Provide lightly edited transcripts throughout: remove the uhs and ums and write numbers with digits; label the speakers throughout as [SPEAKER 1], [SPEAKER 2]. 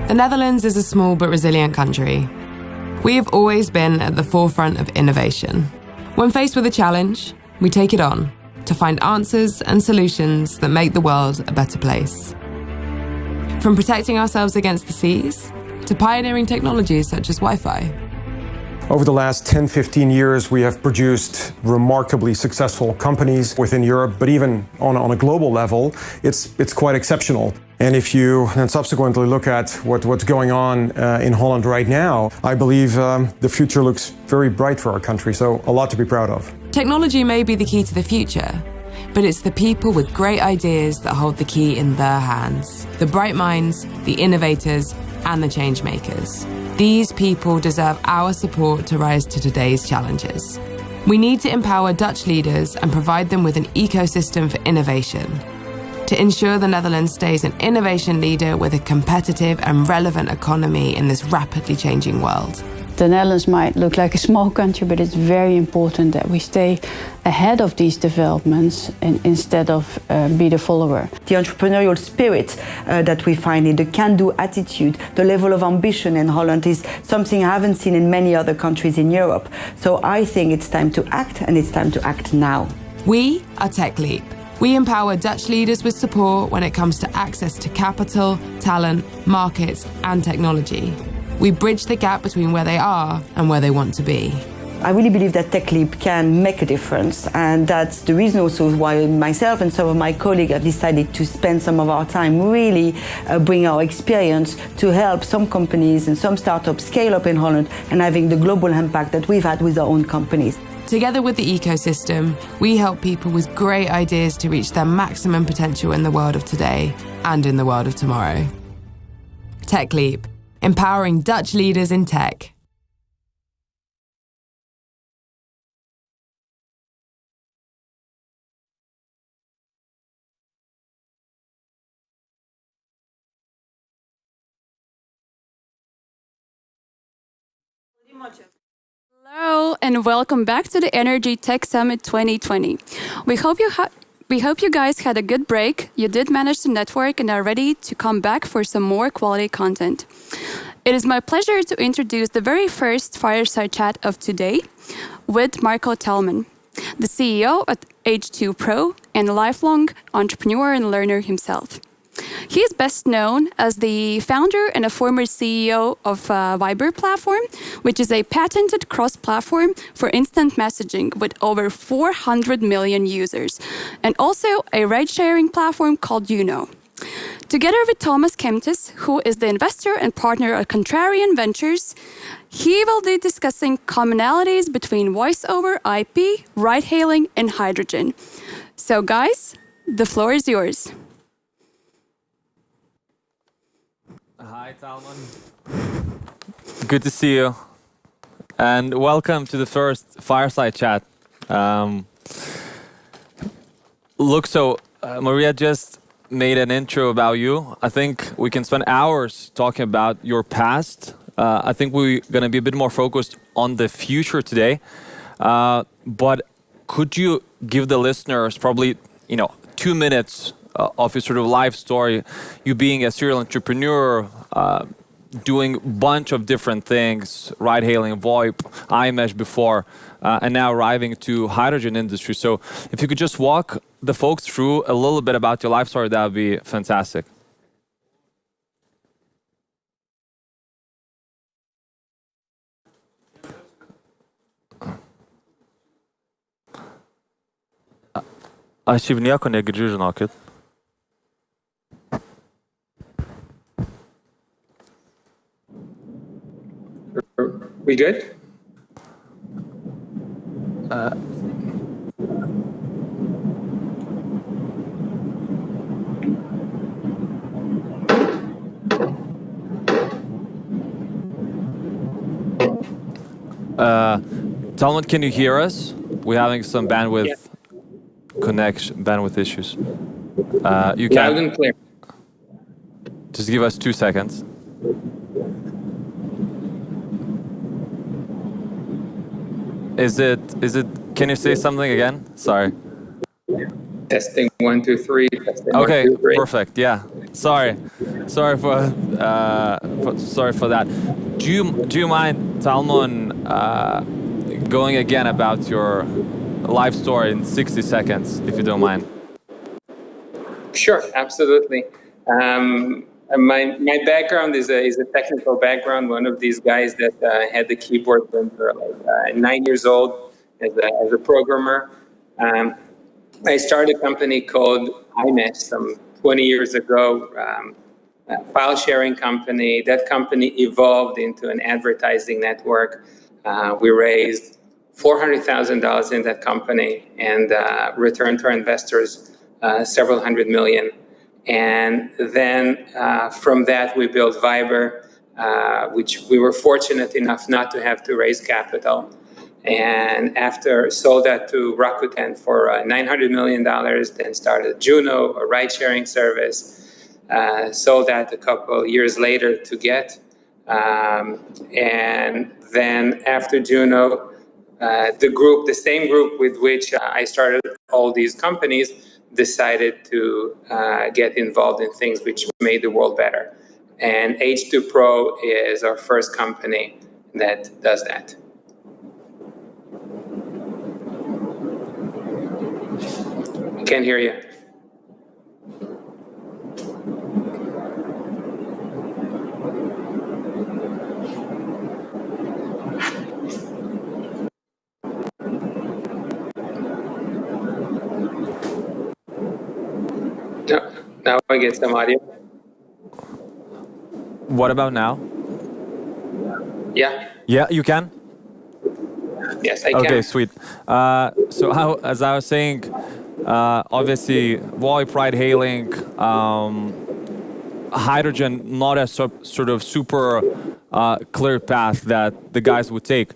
[SPEAKER 1] The Netherlands is a small but resilient country. We have always been at the forefront of innovation. When faced with a challenge, we take it on to find answers and solutions that make the world a better place. From protecting ourselves against the seas to pioneering technologies such as Wi-Fi.
[SPEAKER 2] Over the last 10, 15 years, we have produced remarkably successful companies within Europe, but even on a global level, it's quite exceptional. And if you then subsequently look at what's going on in Holland right now, I believe the future looks very bright for our country, so a lot to be proud of.
[SPEAKER 1] Technology may be the key to the future, but it's the people with great ideas that hold the key in their hands. The bright minds, the innovators, and the change makers. These people deserve our support to rise to today's challenges. We need to empower Dutch leaders and provide them with an ecosystem for innovation to ensure the Netherlands stays an innovation leader with a competitive and relevant economy in this rapidly changing world.
[SPEAKER 3] The Netherlands might look like a small country, but it's very important that we stay ahead of these developments and instead of be the follower.
[SPEAKER 4] The entrepreneurial spirit that we find in the can-do attitude, the level of ambition in Holland is something I haven't seen in many other countries in Europe. So I think it's time to act, and it's time to act now.
[SPEAKER 1] We are TechLeap. We empower Dutch leaders with support when it comes to access to capital, talent, markets, and technology. We bridge the gap between where they are and where they want to be.
[SPEAKER 4] I really believe that TechLeap can make a difference, and that's the reason also why myself and some of my colleagues have decided to spend some of our time really bring our experience to help some companies and some startups scale up in Holland and having the global impact that we've had with our own companies.
[SPEAKER 1] Together with the ecosystem, we help people with great ideas to reach their maximum potential in the world of today and in the world of tomorrow. TechLeap, empowering Dutch leaders in tech.
[SPEAKER 5] Hello and welcome back to the Energy Tech Summit 2020. We hope you guys had a good break. You did manage to network and are ready to come back for some more quality content. It is my pleasure to introduce the very first fireside chat of today with Marco Tellman, the CEO at H2 Pro and a lifelong entrepreneur and learner himself. He is best known as the founder and a former CEO of Viber Platform, which is a patented cross-platform for instant messaging with over 400 million users, and also a ride-sharing platform called Uno. Together with Thomas Kemptis, who is the investor and partner at Contrarian Ventures, he will be discussing commonalities between voice over IP, ride-hailing, and hydrogen. So guys, the floor is yours.
[SPEAKER 6] Hi, Talman. Good to see you. And welcome to the first fireside chat. Maria just made an intro about you. I think we can spend hours talking about your past. I think we're going to be a bit more focused on the future today. But could you give the listeners probably, 2 minutes of your sort of life story, you being a serial entrepreneur, doing a bunch of different things, ride-hailing, VoIP, iMesh before, and now arriving to hydrogen industry. So if you could just walk the folks through a little bit about your life story, that would be fantastic. Aš jau nieko negirdžiu, žinokit.
[SPEAKER 7] We good?
[SPEAKER 6] Talman, can you hear us? We're having some bandwidth bandwidth issues. You can
[SPEAKER 7] Loud and clear.
[SPEAKER 6] just give us 2 seconds. Is it, can you say something again? Sorry.
[SPEAKER 7] Testing 1, 2, 3. Testing
[SPEAKER 6] Okay,
[SPEAKER 7] 1, 2, 3.
[SPEAKER 6] perfect. Yeah. Sorry for that. Do you mind, Talmon, going again about your life story in 60 seconds, if you don't mind?
[SPEAKER 7] Sure, absolutely. My background is a technical background. One of these guys that had the keyboard when we were like 9 years old as a programmer. I started a company called iMesh some 20 years ago, a file sharing company. That company evolved into an advertising network. We raised $400,000 in that company and returned to our investors several hundred million. And then from that, we built Viber, which we were fortunate enough not to have to raise capital. And after sold that to Rakuten for $900 million, then started Juno, a ride-sharing service. Sold that a couple years later to Get. And then after Juno, the same group with which I started all these companies, decided to get involved in things which made the world better. And H2 Pro is our first company that does that. Can't hear you. No, now I get some audio.
[SPEAKER 6] What about now?
[SPEAKER 7] Yeah.
[SPEAKER 6] Yeah, you can?
[SPEAKER 7] Yes, I can.
[SPEAKER 6] Okay, sweet. As I was saying, obviously, VoIP ride hailing, hydrogen, not a sort of super clear path that the guys would take.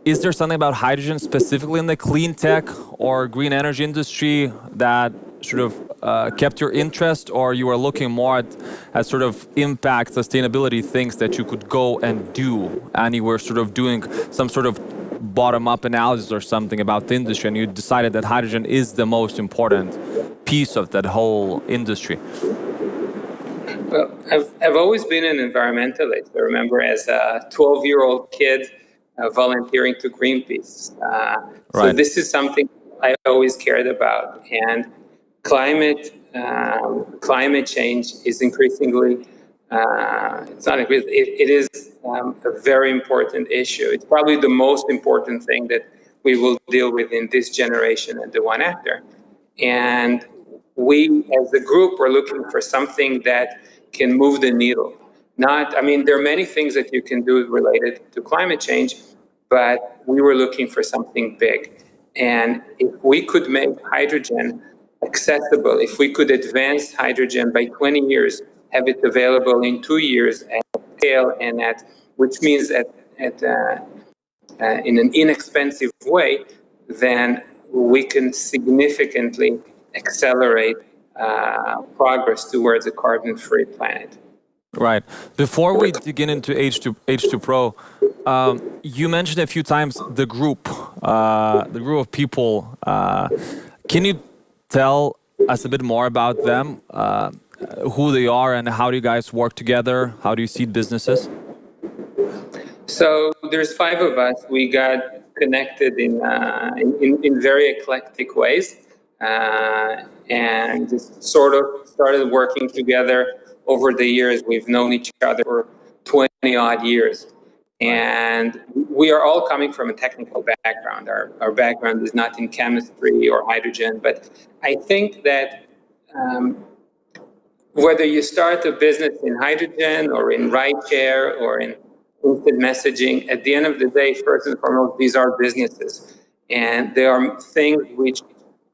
[SPEAKER 6] Is there something about hydrogen specifically in the clean tech or green energy industry that sort of kept your interest, or you were looking more at sort of impact, sustainability things that you could go and do, and you were sort of doing some sort of bottom-up analysis or something about the industry, and you decided that hydrogen is the most important piece of that whole industry?
[SPEAKER 7] Well, I've always been an environmentalist. I remember as a 12-year-old kid volunteering to Greenpeace. So this is something I always cared about. And climate change is increasingly, it is a very important issue. It's probably the most important thing that we will deal with in this generation and the one after. And we, as a group, are looking for something that can move the needle. There are many things that you can do related to climate change, but we were looking for something big. And if we could make hydrogen accessible, if we could advance hydrogen by 20 years, have it available in 2 years at scale and which means in an inexpensive way, then we can significantly accelerate progress towards a carbon-free planet.
[SPEAKER 6] Right. Before we dig into H2 Pro, you mentioned a few times the group of people. Can you tell us a bit more about them, who they are, and how do you guys work together? How do you seed businesses?
[SPEAKER 7] So there's 5 of us. We got connected in very eclectic ways, and just sort of started working together over the years. We've known each other for 20 odd years. And we are all coming from a technical background. Our background is not in chemistry or hydrogen, but I think that whether you start a business in hydrogen or in rideshare or in instant messaging, at the end of the day, first and foremost, these are businesses. And there are things which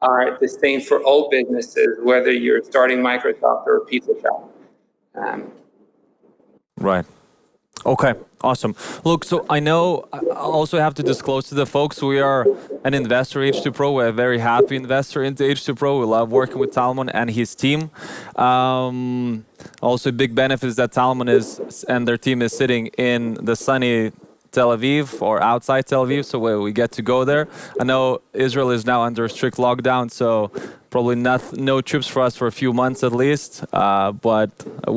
[SPEAKER 7] are the same for all businesses, whether you're starting Microsoft or a pizza shop.
[SPEAKER 6] Right. Okay, awesome. Look, so I know I also have to disclose to the folks, we are an investor in H2 Pro. We're a very happy investor into H2 Pro. We love working with Talmon and his team. Also, a big benefit is that Talmon and their team is sitting in the sunny Tel Aviv or outside Tel Aviv, so we get to go there. I know Israel is now under strict lockdown, so probably no trips for us for a few months at least. But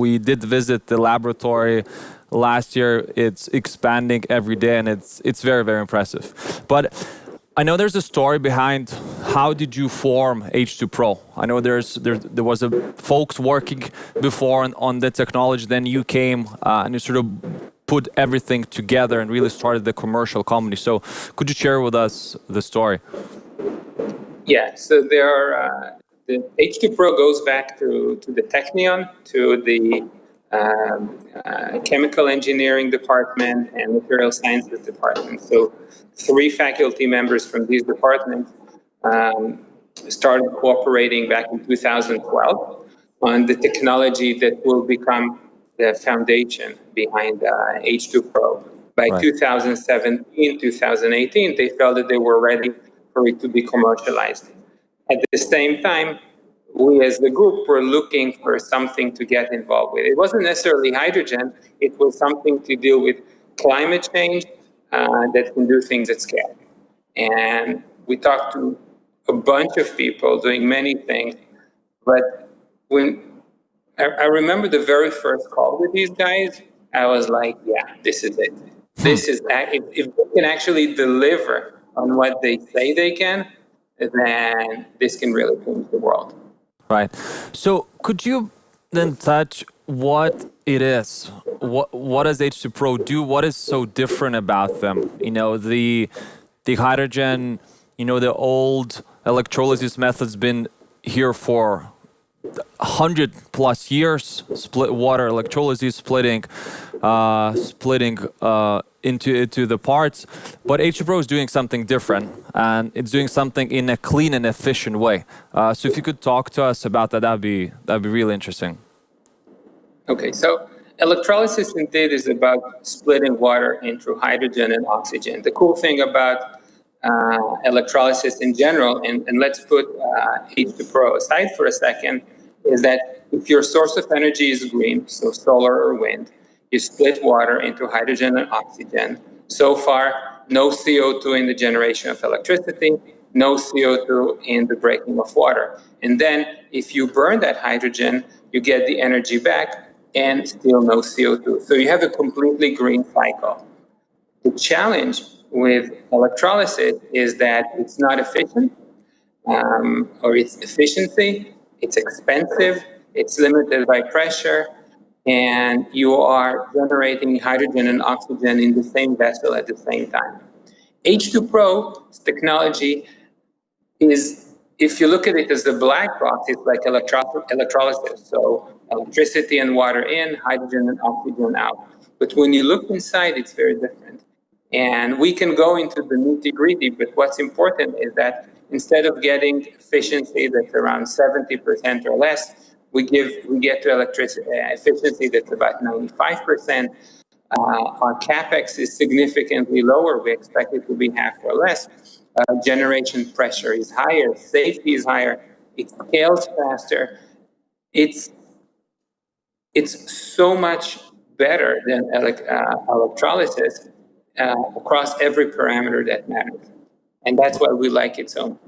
[SPEAKER 6] we did visit the laboratory last year. It's expanding every day, and it's very, very impressive. But I know there's a story behind how did you form H2 Pro. I know there was a folks working before on the technology. Then you came and you sort of put everything together and really started the commercial company. So could you share with us the story?
[SPEAKER 7] Yeah, so the H2 Pro goes back to the Technion, to the chemical engineering department and material sciences department. So 3 faculty members from these departments started cooperating back in 2012 on the technology that will become the foundation behind H2 Pro. By 2017, 2018, they felt that they were ready for it to be commercialized. At the same time, we as the group were looking for something to get involved with. It wasn't necessarily hydrogen, it was something to deal with climate change that can do things at scale. And we talked to a bunch of people doing many things, but when I remember the very first call with these guys, I was like, yeah, this is it. This is, if they can actually deliver on what they say they can, then this can really change the world.
[SPEAKER 6] Right. So could you then touch what it is? What does H2 Pro do? What is so different about them? You know, the hydrogen, you know, the old electrolysis method's been here for 100+ years. Split water electrolysis, splitting into the parts, but H2 Pro is doing something different, and it's doing something in a clean and efficient way. So if you could talk to us about that, that'd be really interesting.
[SPEAKER 7] Okay, so electrolysis indeed is about splitting water into hydrogen and oxygen. The cool thing about electrolysis in general, and let's put H2 Pro aside for a second, is that if your source of energy is green, so solar or wind, you split water into hydrogen and oxygen. So far, no CO2 in the generation of electricity, no CO2 in the breaking of water. And then if you burn that hydrogen, you get the energy back and still no CO2. So you have a completely green cycle. The challenge with electrolysis is that it's not efficient, or its efficiency, it's expensive, it's limited by pressure, and you are generating hydrogen and oxygen in the same vessel at the same time. H2 Pro's technology is, if you look at it as the black box, it's like electrolysis. So electricity and water in, hydrogen and oxygen out. But when you look inside, it's very different. And we can go into the nitty-gritty, but what's important is that instead of getting efficiency that's around 70% or less, we get to electricity efficiency that's about 95%. Our capex is significantly lower. We expect it to be half or less. Generation pressure is higher. Safety is higher. It scales faster. It's so much better than electrolysis across every parameter that matters. And that's why we like it so much.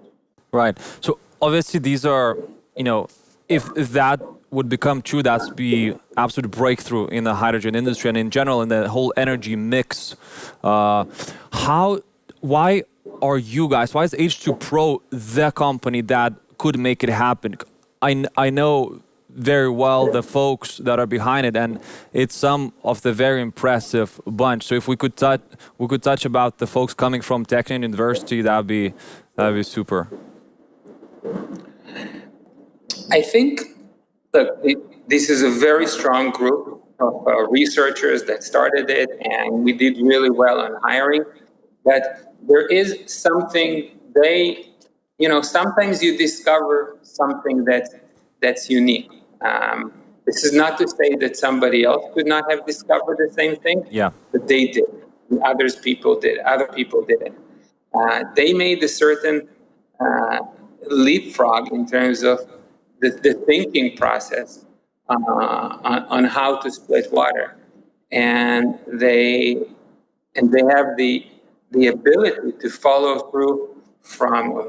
[SPEAKER 6] Right. So obviously these are, you know, if that would become true, that's be absolute breakthrough in the hydrogen industry and in general in the whole energy mix. Why are you guys, why is H2 Pro the company that could make it happen? I know very well the folks that are behind it, and it's some of the very impressive bunch. So if we could touch about the folks coming from Technion University, that'd be super.
[SPEAKER 7] I think, look, this is a very strong group of researchers that started it, and we did really well on hiring. But there is something sometimes you discover something that's unique. This is not to say that somebody else could not have discovered the same thing, but they did. Other people didn't. They made a certain leapfrog in terms of the thinking process on how to split water. And they and they have the ability to follow through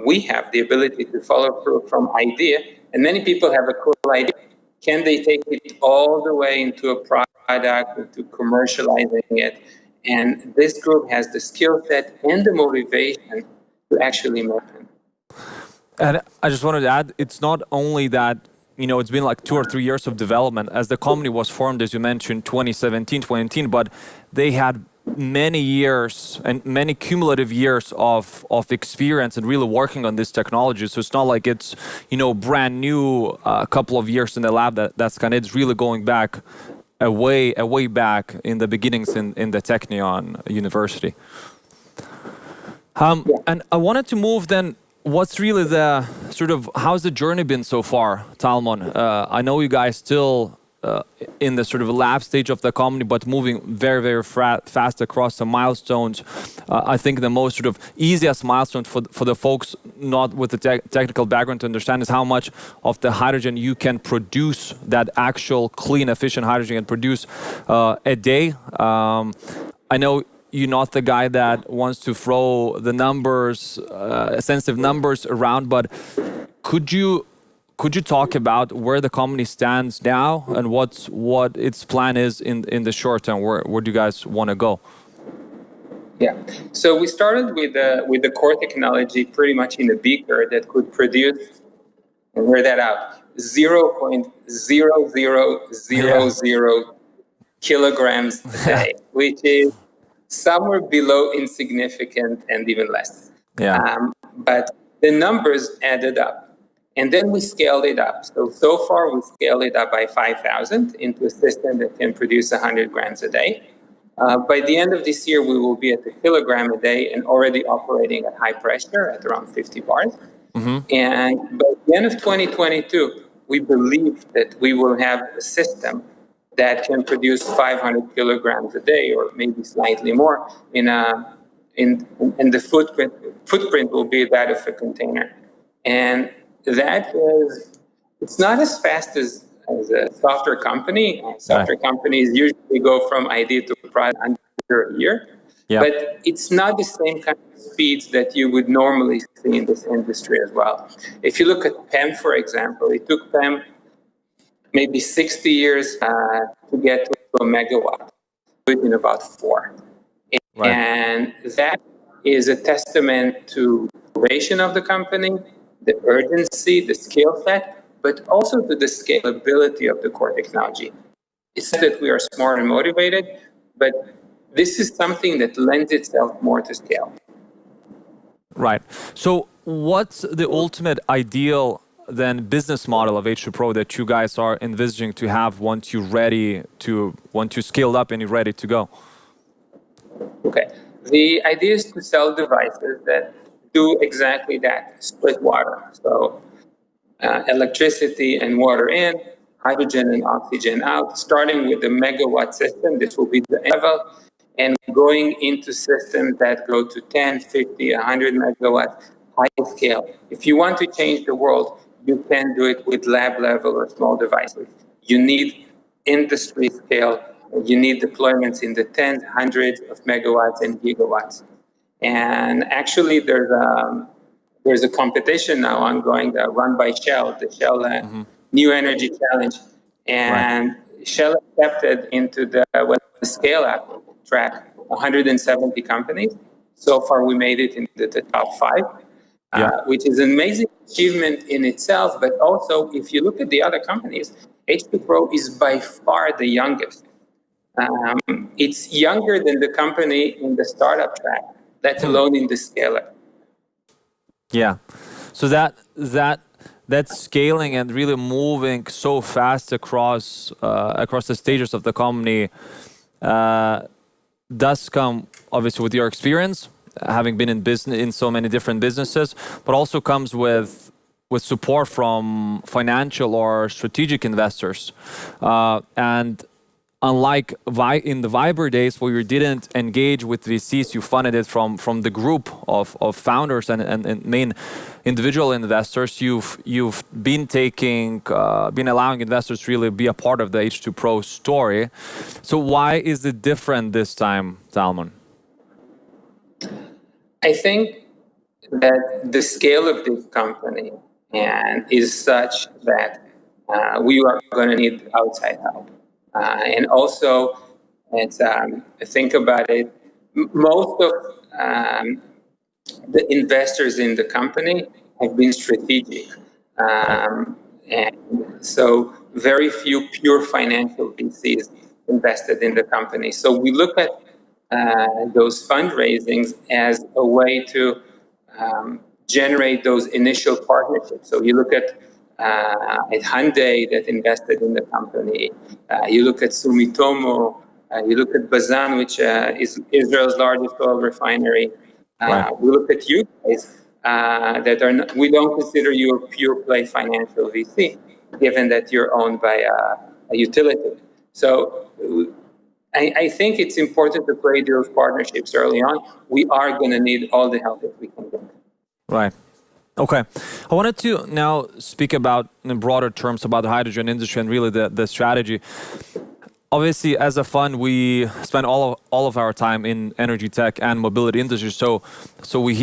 [SPEAKER 7] we have the ability to follow through from idea, and many people have a cool idea. Can they take it all the way into a product, into commercializing it? And this group has the skill set and the motivation to actually make it.
[SPEAKER 6] And I just wanted to add, it's not only that, it's been like 2 or 3 years of development as the company was formed, as you mentioned, 2017, 2018, but they had many years and many cumulative years of experience and really working on this technology. So it's not like it's, brand new, a couple of years in the lab. It's really going back a way back in the beginnings in the Technion University. And I wanted to move then. What's really the how's the journey been so far, Talmon? I know you guys still in the sort of lab stage of the company, but moving very, very fast across the milestones. I think the most sort of easiest milestone for the folks not with the technical background to understand is how much of the hydrogen you can produce, that actual clean, efficient hydrogen can produce a day. I know you're not the guy that wants to throw the numbers, sensitive numbers around, but could you talk about where the company stands now and what its plan is in the short term? Where do you guys want to go?
[SPEAKER 7] Yeah, so we started with the core technology pretty much in a beaker that could produce, and hear that out, 0.0000 kilograms a day, which is somewhere below insignificant and even less. But the numbers added up. And then we scaled it up. So far, we scaled it up by 5,000 into a system that can produce 100 grams a day. By the end of this year, we will be at a kilogram a day and already operating at high pressure at around 50 bars. Mm-hmm. And by the end of 2022, we believe that we will have a system that can produce 500 kilograms a day, or maybe slightly more. And the footprint will be that of a container. And that is, it's not as fast as a software company. Software companies usually go from idea to product under a year. Yeah. But it's not the same kind of speeds that you would normally see in this industry as well. If you look at PEM, for example, it took PEM maybe 60 years to get to a megawatt, in about 4. Right. And that is a testament to the innovation of the company, the urgency, the skill set, but also to the scalability of the core technology. It's that we are smart and motivated, but this is something that lends itself more to scale.
[SPEAKER 6] Right. So what's the ultimate ideal then business model of H2 Pro that you guys are envisaging to have once you're scaled up and you're ready to go?
[SPEAKER 7] Okay. The idea is to sell devices that do exactly that, split water. So electricity and water in, hydrogen and oxygen out, starting with the megawatt system. This will be the level, and going into systems that go to 10, 50, 100 megawatts, high scale. If you want to change the world, you can do it with lab level or small devices. You need industry scale. You need deployments in the tens, hundreds of megawatts and gigawatts. And actually, there's a competition now ongoing run by Shell, the Shell New Energy Challenge. And Shell accepted into the scale-up track 170 companies. So far, we made it into the top 5. Which is an amazing achievement in itself. But also, if you look at the other companies, H2 Pro is by far the youngest. It's younger than the company in the startup track, let alone in the scale-up.
[SPEAKER 6] Yeah. So that scaling and really moving so fast across the stages of the company does come obviously with your experience, having been in business in so many different businesses, but also comes with support from financial or strategic investors. And unlike in the Viber days where you didn't engage with VCs, you funded it from the group of founders and main individual investors. You've been allowing investors to really be a part of the H2 Pro story. So why is it different this time, Talmon?
[SPEAKER 7] I think that the scale of this company and is such that we are going to need outside help. And also, it's, think about it, most of the investors in the company have been strategic. And so very few pure financial VCs invested in the company. So we look at those fundraisings as a way to generate those initial partnerships. So you look at Hyundai that invested in the company. You look at Sumitomo. You look at Bazan, which is Israel's largest oil refinery. We look at you guys that are not, we don't consider you a pure play financial VC, given that you're owned by a utility. So I think it's important to play those partnerships early on. We are going to need all the help that we can get.
[SPEAKER 6] Right. Okay. I wanted to now speak about, in broader terms, about the hydrogen industry and really the strategy. Obviously, as a fund, we spend all of our time in energy tech and mobility industry. So we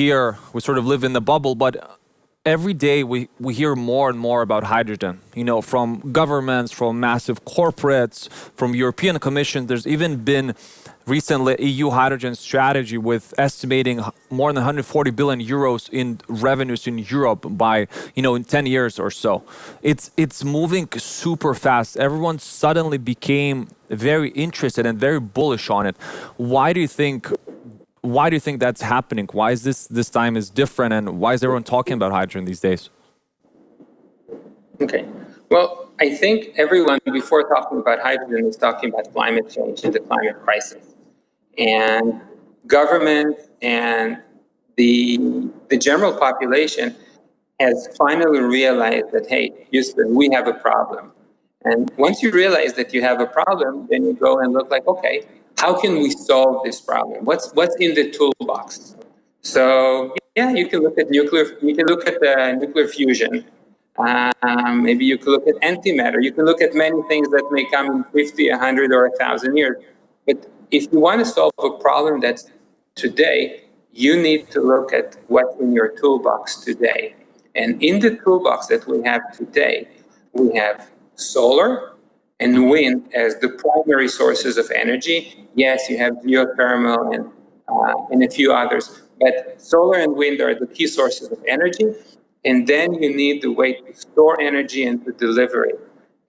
[SPEAKER 6] sort of live in the bubble, but every day we hear more and more about hydrogen, from governments, from massive corporates, from European Commission. There's even been recently EU hydrogen strategy with estimating more than 140 billion euros in revenues in Europe by, in 10 years or so. It's moving super fast. Everyone suddenly became very interested and very bullish on it. Why do you think that's happening? Why is this time is different, and why is everyone talking about hydrogen these days?
[SPEAKER 7] Okay. Well, I think everyone, before talking about hydrogen, is talking about climate change and the climate crisis. And government and the general population has finally realized that, hey, Houston, we have a problem. And once you realize that you have a problem, then you go and look like, okay, how can we solve this problem? What's in the toolbox? So yeah, you can look at nuclear. You can look at nuclear fusion. Maybe you can look at antimatter. You can look at many things that may come in 50, 100, or 1,000 years. But if you want to solve a problem that's today, you need to look at what's in your toolbox today. And in the toolbox that we have today, we have solar and wind as the primary sources of energy. Yes, you have geothermal and a few others, but solar and wind are the key sources of energy. And then you need the way to store energy and to deliver it.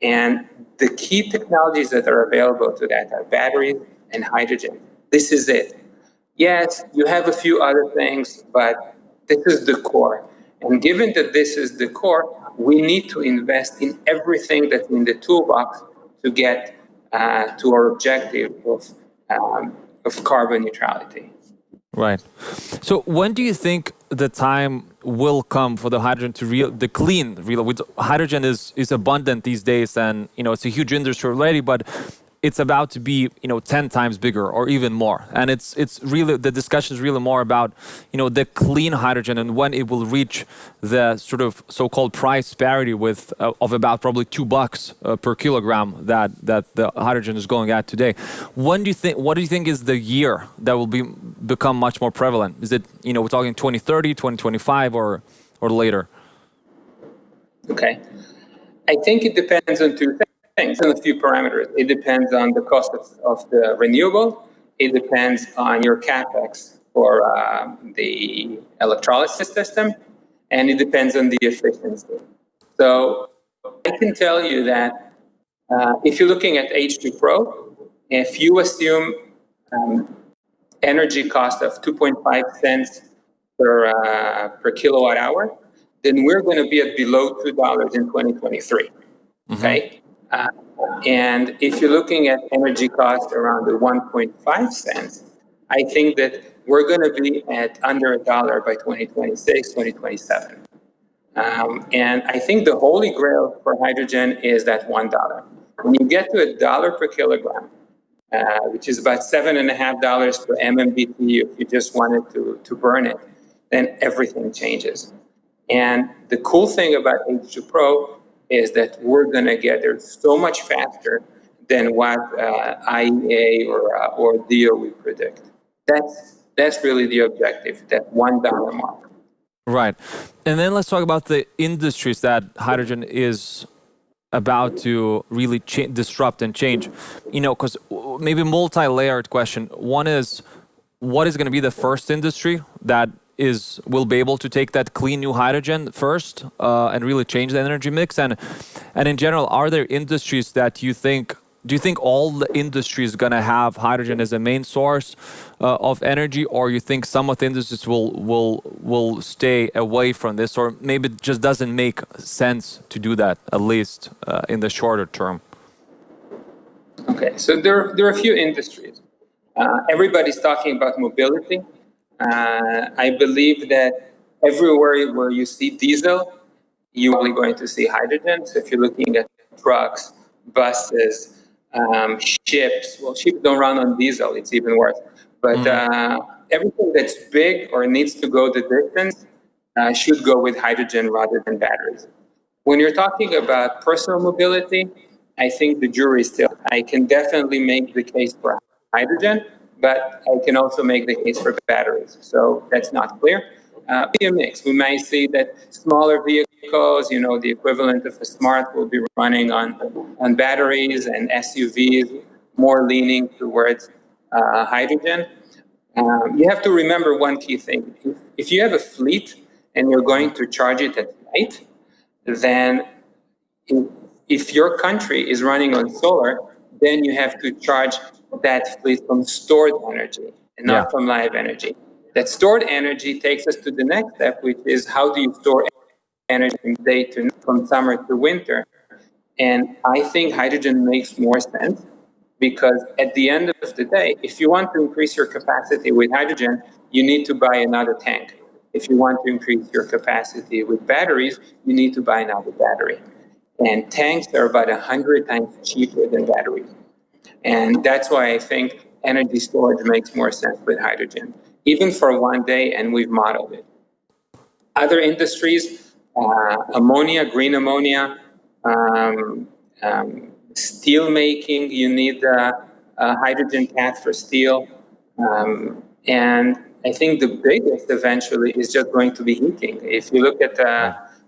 [SPEAKER 7] And the key technologies that are available to that are batteries and hydrogen. This is it. Yes, you have a few other things, but this is the core. And given that this is the core, we need to invest in everything that's in the toolbox to get to our objective of carbon neutrality.
[SPEAKER 6] Right. So when do you think the time will come for the hydrogen to clean? Hydrogen is abundant these days, and it's a huge industry already, but it's about to be 10 times bigger or even more. And it's really, the discussion is really more about the clean hydrogen and when it will reach the sort of so-called price parity of about probably $2 per kilogram that the hydrogen is going at today. What do you think is the year that will become much more prevalent? Is it we're talking 2030, 2025, or later?
[SPEAKER 7] Okay, I think it depends on two things. And a few parameters. It depends on the cost of the renewable. It depends on your capex for the electrolysis system, and it depends on the efficiency. So I can tell you that if you're looking at H2 Pro, if you assume energy cost of 2.5 cents per kilowatt hour, then we're going to be at below $2 in 2023. Okay. And if you're looking at energy cost around the 1.5 cents, I think that we're going to be at under $1 by 2026, 2027. And I think the holy grail for hydrogen is that $1. When you get to $1 per kilogram, which is about $7.50 per MMBTU if you just wanted to burn it, then everything changes. And the cool thing about H2 Pro is that we're going to get there so much faster than what IEA or DOE predict. That's That's really the objective, that $1 mark.
[SPEAKER 6] Right. And then let's talk about the industries that hydrogen is about to really disrupt and change. Because maybe multi-layered question. One is, what is going to be the first industry that will be able to take that clean new hydrogen first and really change the energy mix? And in general, are there industries that do you think all the industry is going to have hydrogen as a main source of energy, or you think some of the industries will stay away from this, or maybe it just doesn't make sense to do that, at least in the shorter term?
[SPEAKER 7] Okay, so there are a few industries. Everybody's talking about mobility. I believe that everywhere where you see diesel, you're only going to see hydrogen. So if you're looking at trucks, buses, ships, well, ships don't run on diesel, it's even worse. But everything that's big or needs to go the distance should go with hydrogen rather than batteries. When you're talking about personal mobility, I think the jury is still. I can definitely make the case for hydrogen, but I can also make the case for batteries. So that's not clear. Be a mix. We might see that smaller vehicles, the equivalent of a Smart, will be running on batteries, and SUVs more leaning towards hydrogen. You have to remember one key thing. If you have a fleet and you're going to charge it at night, then if your country is running on solar, then you have to charge that fleet from stored energy and not from live energy. That stored energy takes us to the next step, which is how do you store energy from day to night, from summer to winter? And I think hydrogen makes more sense, because at the end of the day, if you want to increase your capacity with hydrogen, you need to buy another tank. If you want to increase your capacity with batteries, you need to buy another battery. And tanks are about 100 times cheaper than batteries. And that's why I think energy storage makes more sense with hydrogen, even for one day, and we've modeled it. Other industries, ammonia, green ammonia, steel making, you need a hydrogen path for steel. And I think the biggest eventually is just going to be heating. If you look at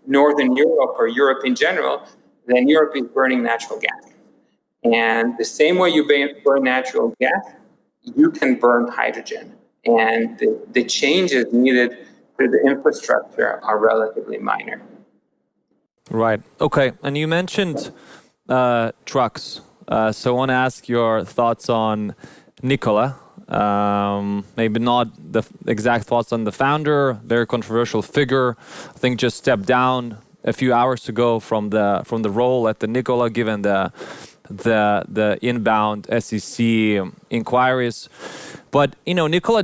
[SPEAKER 7] Northern Europe or Europe in general, then Europe is burning natural gas. And the same way you burn natural gas, you can burn hydrogen. And the changes needed to the infrastructure are relatively minor.
[SPEAKER 6] Right. Okay. And you mentioned trucks. So I want to ask your thoughts on Nikola. Maybe not the exact thoughts on the founder, very controversial figure. I think just stepped down a few hours ago from the role at the Nikola, given the inbound SEC inquiries. But Nikola,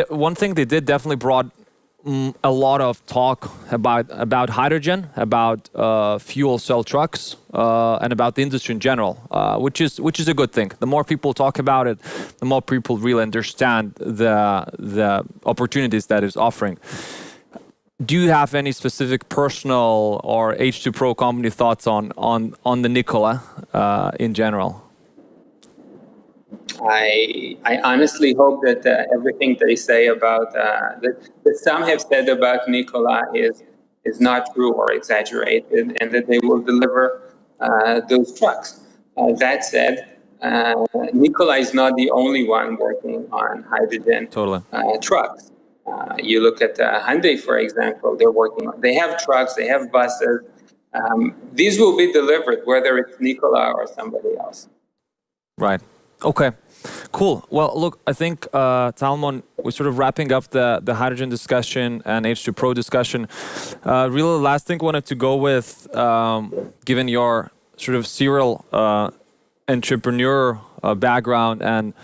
[SPEAKER 6] one thing they did definitely brought a lot of talk about hydrogen, about fuel cell trucks, and about the industry in general, which is a good thing. The more people talk about it, the more people really understand the opportunities that it's offering. Do you have any specific personal or H2 Pro company thoughts on the Nikola in general?
[SPEAKER 7] I honestly hope that everything they say about that some have said about Nikola is not true or exaggerated, and that they will deliver those trucks. That said, Nikola is not the only one working on hydrogen trucks. You look at Hyundai, for example. They have trucks, they have buses. These will be delivered whether it's Nikola or somebody else.
[SPEAKER 6] Right. Okay, cool. Well, look, I think, Talmon, we're sort of wrapping up the hydrogen discussion and H2 Pro discussion. Really, the last thing I wanted to go with, given your sort of serial entrepreneur background, and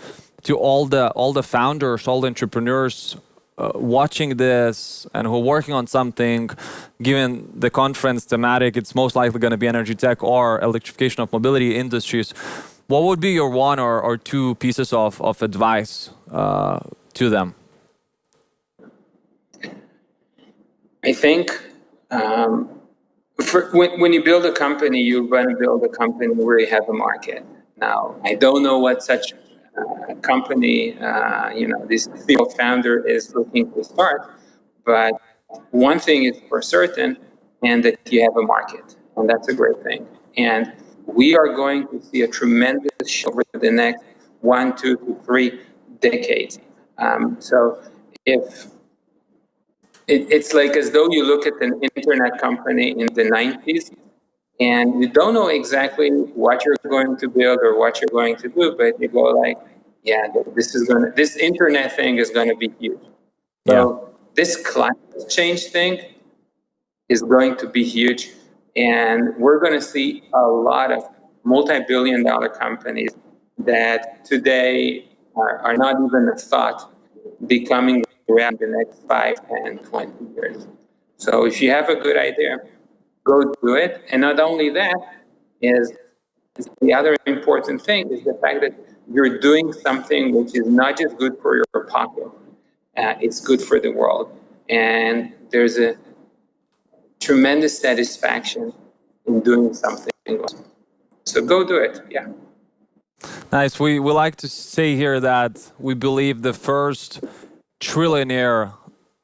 [SPEAKER 6] to all the founders, all the entrepreneurs watching this and who are working on something, given the conference thematic, it's most likely going to be energy tech or electrification of mobility industries. What would be your one or two pieces of advice to them?
[SPEAKER 7] I think when you build a company, you want to build a company where you have a market. Now, I don't know what such company, this CEO founder is looking to start. But one thing is for certain, and that you have a market, and that's a great thing. And we are going to see a tremendous shift over the next 1, 2 to 3 decades. So if it's like as though you look at an internet company in the 90s, and you don't know exactly what you're going to build or what you're going to do, but you go like, yeah, this internet thing is going to be huge. So this climate change thing is going to be huge, and we're going to see a lot of multi-billion-dollar companies that today are not even a thought becoming around the next 5, 10, 20 years. So if you have a good idea, go do it. And not only that, is the other important thing is the fact that you're doing something which is not just good for your pocket, it's good for the world. And there's a tremendous satisfaction in doing something. So go do it, yeah.
[SPEAKER 6] Nice. We like to say here that we believe the first trillionaire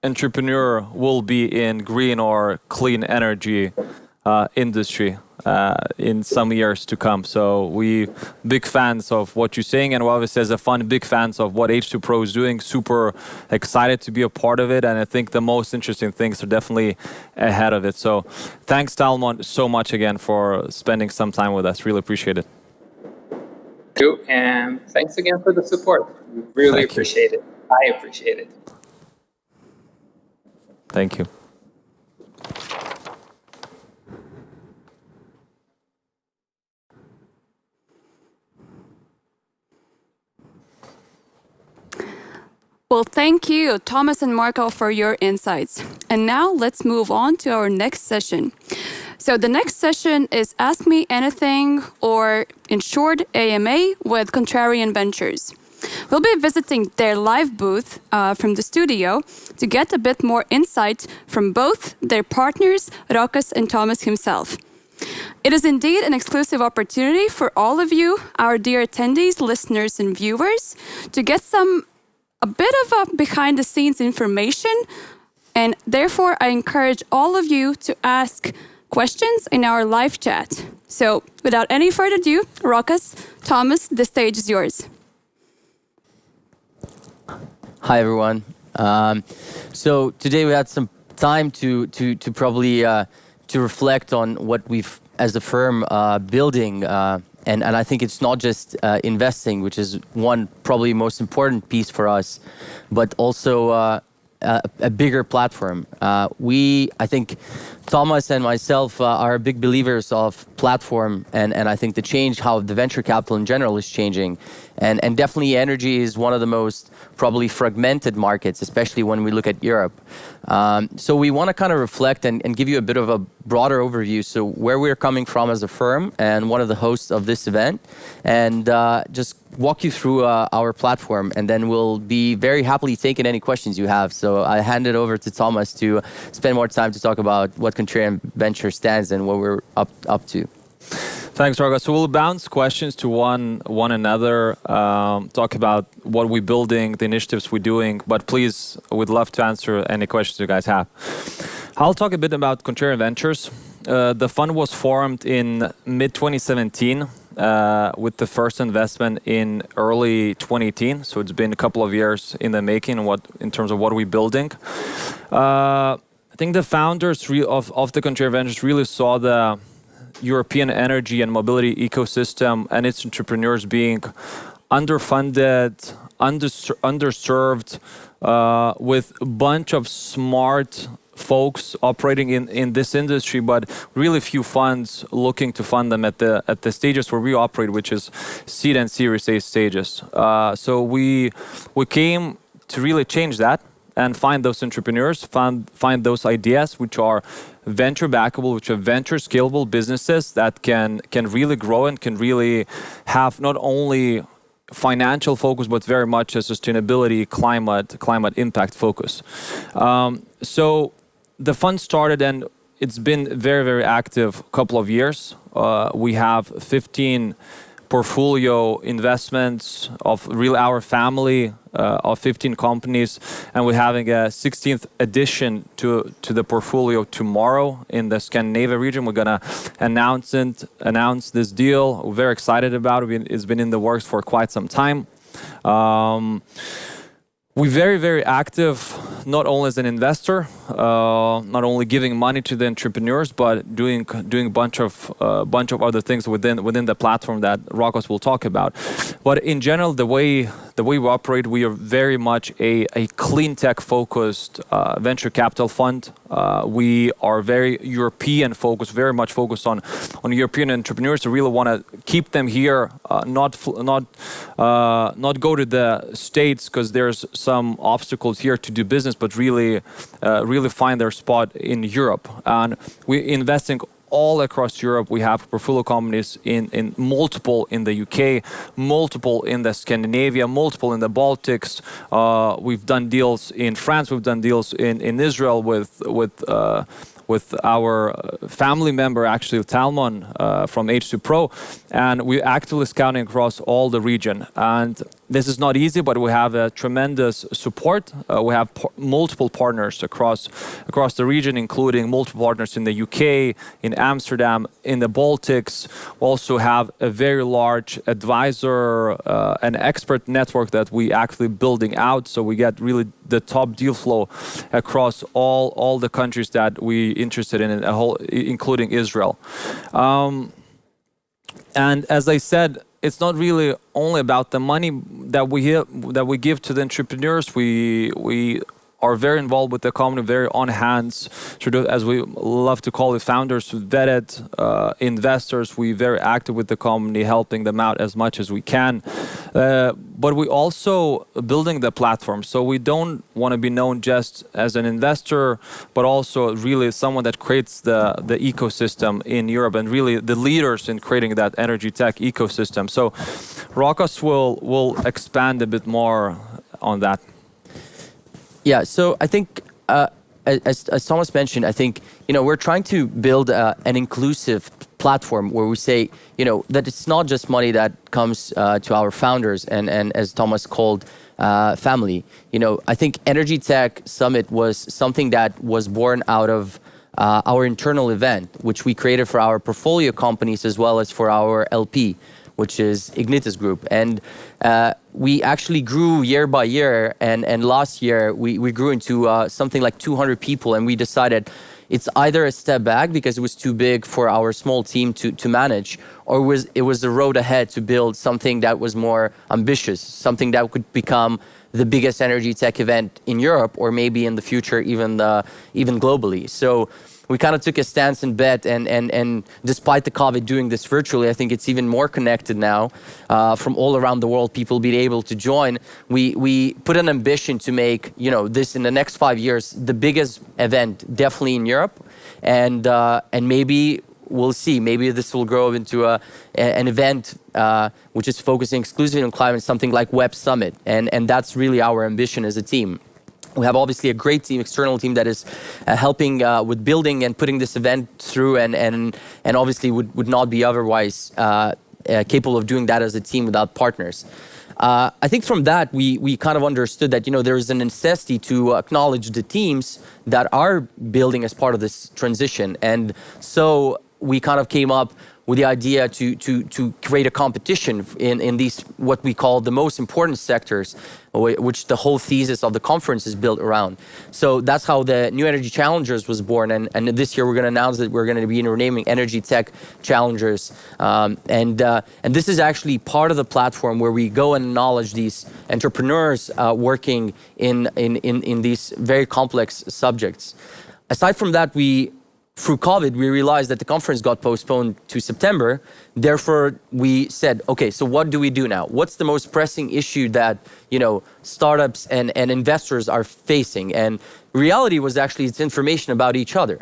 [SPEAKER 6] entrepreneur will be in green or clean energy industry in some years to come. So we big fans of what you're saying, and obviously as a fund, big fans of what H2 Pro is doing. Super excited to be a part of it, and I think the most interesting things are definitely ahead of it. So thanks, Talmon, so much again for spending some time with us. Really appreciate it.
[SPEAKER 7] Thank you, and thanks again for the support. We really appreciate it. I appreciate it.
[SPEAKER 6] Thank you.
[SPEAKER 5] Well, thank you, Thomas and Marco, for your insights. And now let's move on to our next session. So the next session is Ask Me Anything, or in short, AMA, with Contrarian Ventures. We'll be visiting their live booth from the studio to get a bit more insight from both their partners, Rokas and Thomas himself. It is indeed an exclusive opportunity for all of you, our dear attendees, listeners, and viewers, to get a bit of a behind-the-scenes information, and therefore I encourage all of you to ask questions in our live chat. So without any further ado, Rokas, Thomas, the stage is yours.
[SPEAKER 8] Hi, everyone. So today we had some time to probably to reflect on what we've, as a firm, building. And I think it's not just investing, which is one probably most important piece for us, but also a bigger platform. I think Thomas and myself are big believers of platform, and I think the change, how the venture capital in general is changing. And definitely energy is one of the most probably fragmented markets, especially when we look at Europe. So we want to kind of reflect and give you a bit of a broader overview, so where we're coming from as a firm and one of the hosts of this event, and just walk you through our platform, and then we'll be very happily taking any questions you have. So I hand it over to Thomas to spend more time to talk about what Contrarian Venture stands and what we're up to.
[SPEAKER 6] Thanks, Rokas. So we'll bounce questions to one another, talk about what we're building, the initiatives we're doing, but please, we'd love to answer any questions you guys have. I'll talk a bit about Contrarian Ventures. The fund was formed in mid-2017 with the first investment in early 2018. So it's been a couple of years in the making in terms of what we're building. I think the founders of the Contrarian Ventures really saw the European energy and mobility ecosystem and its entrepreneurs being underfunded, underserved, with a bunch of smart folks operating in this industry, but really few funds looking to fund them at the stages where we operate, which is seed and Series A stages. So we came to really change that and find those entrepreneurs, find those ideas which are venture backable, which are venture scalable businesses that can really grow and can really have not only financial focus, but very much a sustainability, climate impact focus. So the fund started, and it's been very, very active couple of years. We have 15 portfolio investments of really our family of 15 companies, and we're having a 16th addition to the portfolio tomorrow in the Scandinavia region. We're gonna announce this deal. We're very excited about it. It's been in the works for quite some time. We're very, very active, not only as an investor, not only giving money to the entrepreneurs, but doing a bunch of other things within the platform that Rokas will talk about. But in general, the way we operate, we are very much a clean tech focused venture capital fund. We are very European focused, very much focused on European entrepreneurs who really want to keep them here, not go to the States because there's some obstacles here to do business, but really find their spot in Europe. And we're investing all across Europe. We have portfolio companies in multiple in the UK, multiple in the Scandinavia, multiple in the Baltics. We've done deals in France. We've done deals in Israel with our family member, actually Talmon from H2 Pro, and we're actively scouting across all the region. And this is not easy, but we have a tremendous support. We have multiple partners across the region, including multiple partners in the UK, in Amsterdam, in the Baltics. We also have a very large advisor and expert network that we actively building out. So we get really the top deal flow across all the countries that we interested in, including Israel. And as I said, it's not really only about the money that we give to the entrepreneurs. We are very involved with the company, very on hands, sort of, as we love to call it, founders, vetted investors. We're very active with the company, helping them out as much as we can. But we also building the platform. So we don't want to be known just as an investor, but also really someone that creates the ecosystem in Europe and really the leaders in creating that energy tech ecosystem. So Rokas will expand a bit more on that.
[SPEAKER 8] Yeah, so I think, as Thomas mentioned, I think, we're trying to build an inclusive platform where we say, that it's not just money that comes to our founders and as Thomas called, family. I think Energy Tech Summit was something that was born out of our internal event, which we created for our portfolio companies as well as for our LP, which is Ignitis Group. And we actually grew year by year. And last year, we grew into something like 200 people. And we decided it's either a step back because it was too big for our small team to manage, or it was the road ahead to build something that was more ambitious, something that could become the biggest energy tech event in Europe, or maybe in the future even globally. So we kind of took a stance and bet, and despite the COVID doing this virtually, I think it's even more connected now from all around the world, people being able to join. We put an ambition to make this in the next 5 years the biggest event, definitely in Europe, and maybe we'll see. Maybe this will grow into an event which is focusing exclusively on climate, something like Web Summit, and that's really our ambition as a team. We have obviously a great team, external team that is helping with building and putting this event through, and obviously would not be otherwise capable of doing that as a team without partners. I think from that, we kind of understood that there is a necessity to acknowledge the teams that are building as part of this transition, and so we kind of came up with the idea to create a competition in these, what we call the most important sectors, which the whole thesis of the conference is built around. So that's how the New Energy Challengers was born. And this year we're going to announce that we're going to be renaming Energy Tech Challengers. And this is actually part of the platform where we go and acknowledge these entrepreneurs working in these very complex subjects. Aside from that, through COVID, we realized that the conference got postponed to September. Therefore, we said, okay, so what do we do now? What's the most pressing issue that, startups and investors are facing? And reality was actually it's information about each other.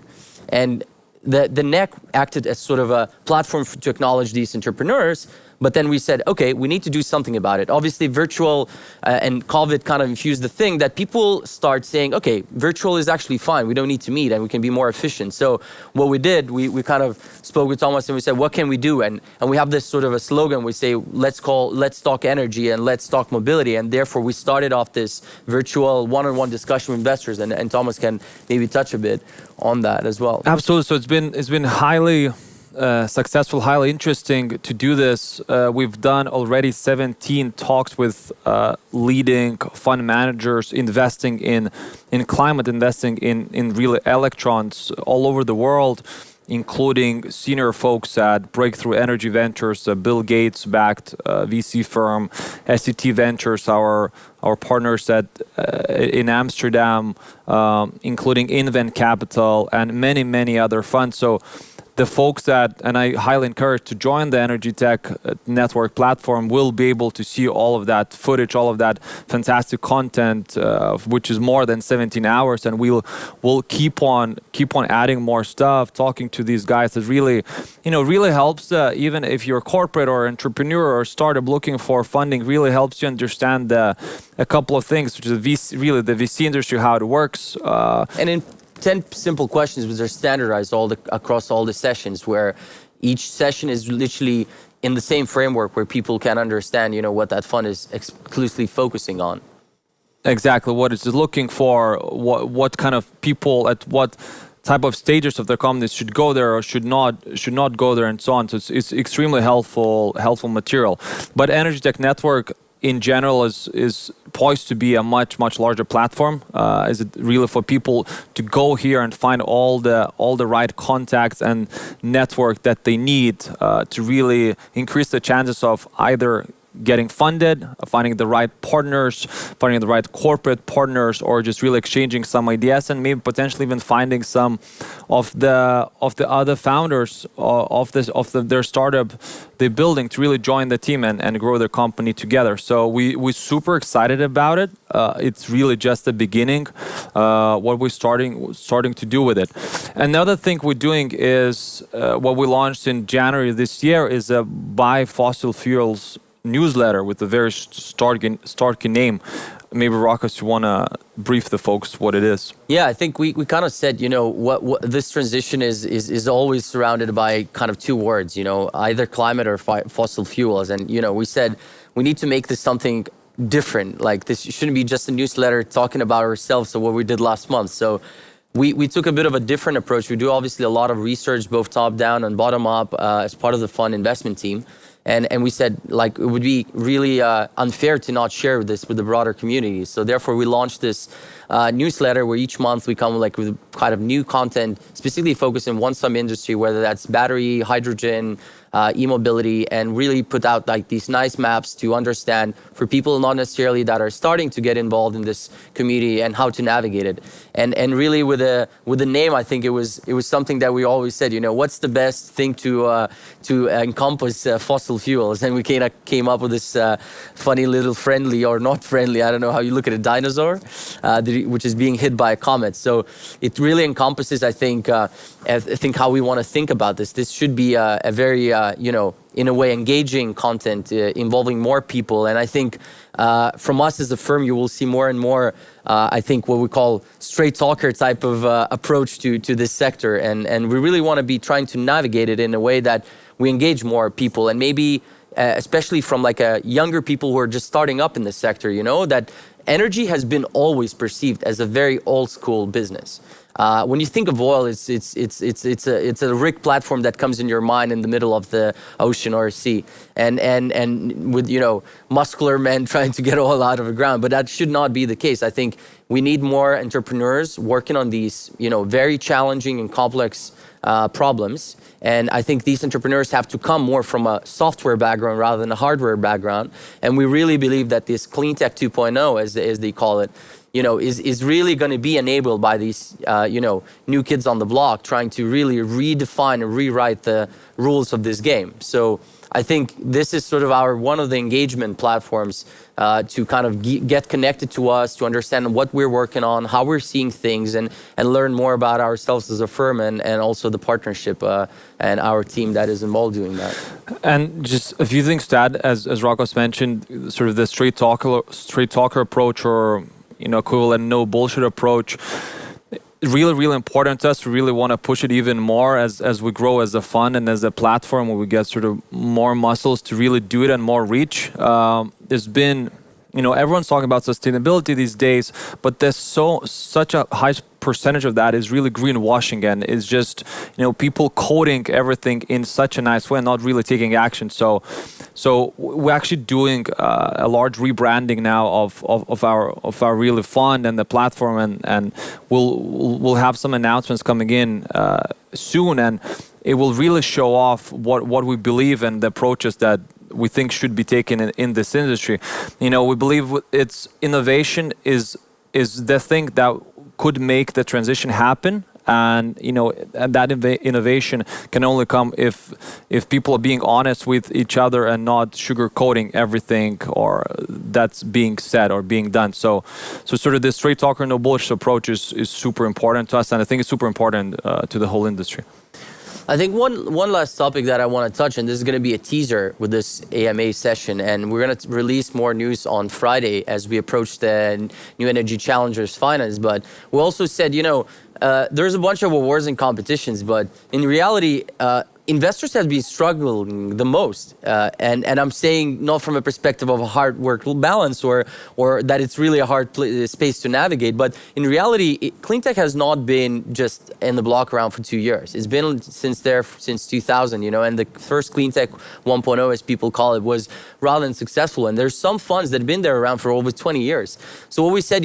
[SPEAKER 8] And the NEC acted as sort of a platform to acknowledge these entrepreneurs, But then we said, okay, we need to do something about it. Obviously, virtual and COVID kind of infused the thing that people start saying, okay, virtual is actually fine. We don't need to meet and we can be more efficient. So what we did, we kind of spoke with Thomas and we said, what can we do? And we have this sort of a slogan. We say, let's talk energy and let's talk mobility. And therefore, we started off this virtual one-on-one discussion with investors. And Thomas can maybe touch a bit on that as well.
[SPEAKER 6] Absolutely. So it's been highly successful, highly interesting to do this. We've done already 17 talks with leading fund managers investing in climate, investing in real electrons all over the world, including senior folks at Breakthrough Energy Ventures, Bill Gates backed VC firm, SCT Ventures, our partners in Amsterdam, including Invent Capital and many other funds. So the folks and I highly encourage to join the Energy Tech Network platform, will be able to see all of that footage, all of that fantastic content, which is more than 17 hours. And we'll keep on adding more stuff, talking to these guys that really helps, even if you're corporate or entrepreneur or startup looking for funding, really helps you understand a couple of things, which is the VC industry, how it works.
[SPEAKER 8] And in 10 simple questions which are standardized across all the sessions, where each session is literally in the same framework where people can understand, what that fund is exclusively focusing on.
[SPEAKER 6] Exactly, what it's looking for, what kind of people at what type of stages of their companies should go there or should not go there, and so on. So it's extremely helpful material. But Energy Tech Network in general is poised to be a much larger platform. Is it really for people to go here and find all the right contacts and network that they need to really increase the chances of either getting funded, finding the right partners, finding the right corporate partners, or just really exchanging some ideas and maybe potentially even finding some of the other founders of their startup they're building to really join the team and grow their company together. So we're super excited about it. It's really just the beginning. What we're starting to do with it. Another thing we're doing is what we launched in January this year is a Buy Fossil Fuels newsletter with a very stark name. Maybe Rokas, you want to brief the folks what it is?
[SPEAKER 8] Yeah, I think we kind of said, what this transition is always surrounded by kind of two words, either climate or fossil fuels. And, we said we need to make this something different. Like, this shouldn't be just a newsletter talking about ourselves, so what we did last month. So we took a bit of a different approach. We do obviously a lot of research, both top down and bottom up, as part of the fund investment team. And we said, it would be really unfair to not share this with the broader community. So therefore, we launched this newsletter where each month we come with kind of new content, specifically focused in one sub-industry, whether that's battery, hydrogen, e-mobility, and really put out these nice maps to understand for people not necessarily that are starting to get involved in this community and how to navigate it. And really with the name, I think it was something that we always said, what's the best thing to encompass fossil fuels? And we came up with this funny little friendly or not friendly, I don't know how you look at a dinosaur, which is being hit by a comet. So it really encompasses, I think how we want to think about this. This should be a very in a way engaging content involving more people. And I think from us as a firm, you will see more and more, I think what we call straight talker type of approach to this sector. And we really want to be trying to navigate it in a way that we engage more people, and maybe especially from a younger people who are just starting up in this sector, that energy has been always perceived as a very old school business. When you think of oil, it's a rig platform that comes in your mind in the middle of the ocean or sea, and with muscular men trying to get oil out of the ground. But that should not be the case. I think we need more entrepreneurs working on these very challenging and complex problems. And I think these entrepreneurs have to come more from a software background rather than a hardware background. And we really believe that this clean tech 2.0, as they call it, is really going to be enabled by these, new kids on the block trying to really redefine and rewrite the rules of this game. So I think this is sort of one of the engagement platforms to kind of get connected to us, to understand what we're working on, how we're seeing things, and learn more about ourselves as a firm and also the partnership and our team that is involved doing that.
[SPEAKER 6] And just a few things to add, as Rokos mentioned, sort of the straight talker approach, or equivalent no bullshit approach. Really, really important to us. We really want to push it even more as we grow as a fund and as a platform, where we get sort of more muscles to really do it and more reach. There's been, everyone's talking about sustainability these days, but there's such a high percentage of that is really greenwashing, and it's just people coding everything in such a nice way and not really taking action. So we're actually doing a large rebranding now of our really fund and the platform, and we'll have some announcements coming in soon, and it will really show off what we believe and the approaches that we think should be taken in this industry. We believe it's innovation is the thing that could make the transition happen, and and that innovation can only come if people are being honest with each other and not sugarcoating everything or that's being said or being done. So sort of this straight talker, no bullshit approach is super important to us, and I think it's super important to the whole industry.
[SPEAKER 8] I think one last topic that I want to touch, and this is going to be a teaser with this AMA session, and we're going to release more news on Friday as we approach the New Energy Challengers finals. But we also said, there's a bunch of awards and competitions, but in reality, investors have been struggling the most, and I'm saying not from a perspective of a hard work balance or that it's really a hard space to navigate, but in reality, clean tech has not been just in the block around for 2 years. It's been since 2000, and the first clean tech 1.0, as people call it, was rather unsuccessful. And there's some funds that have been there around for over 20 years. So what we said,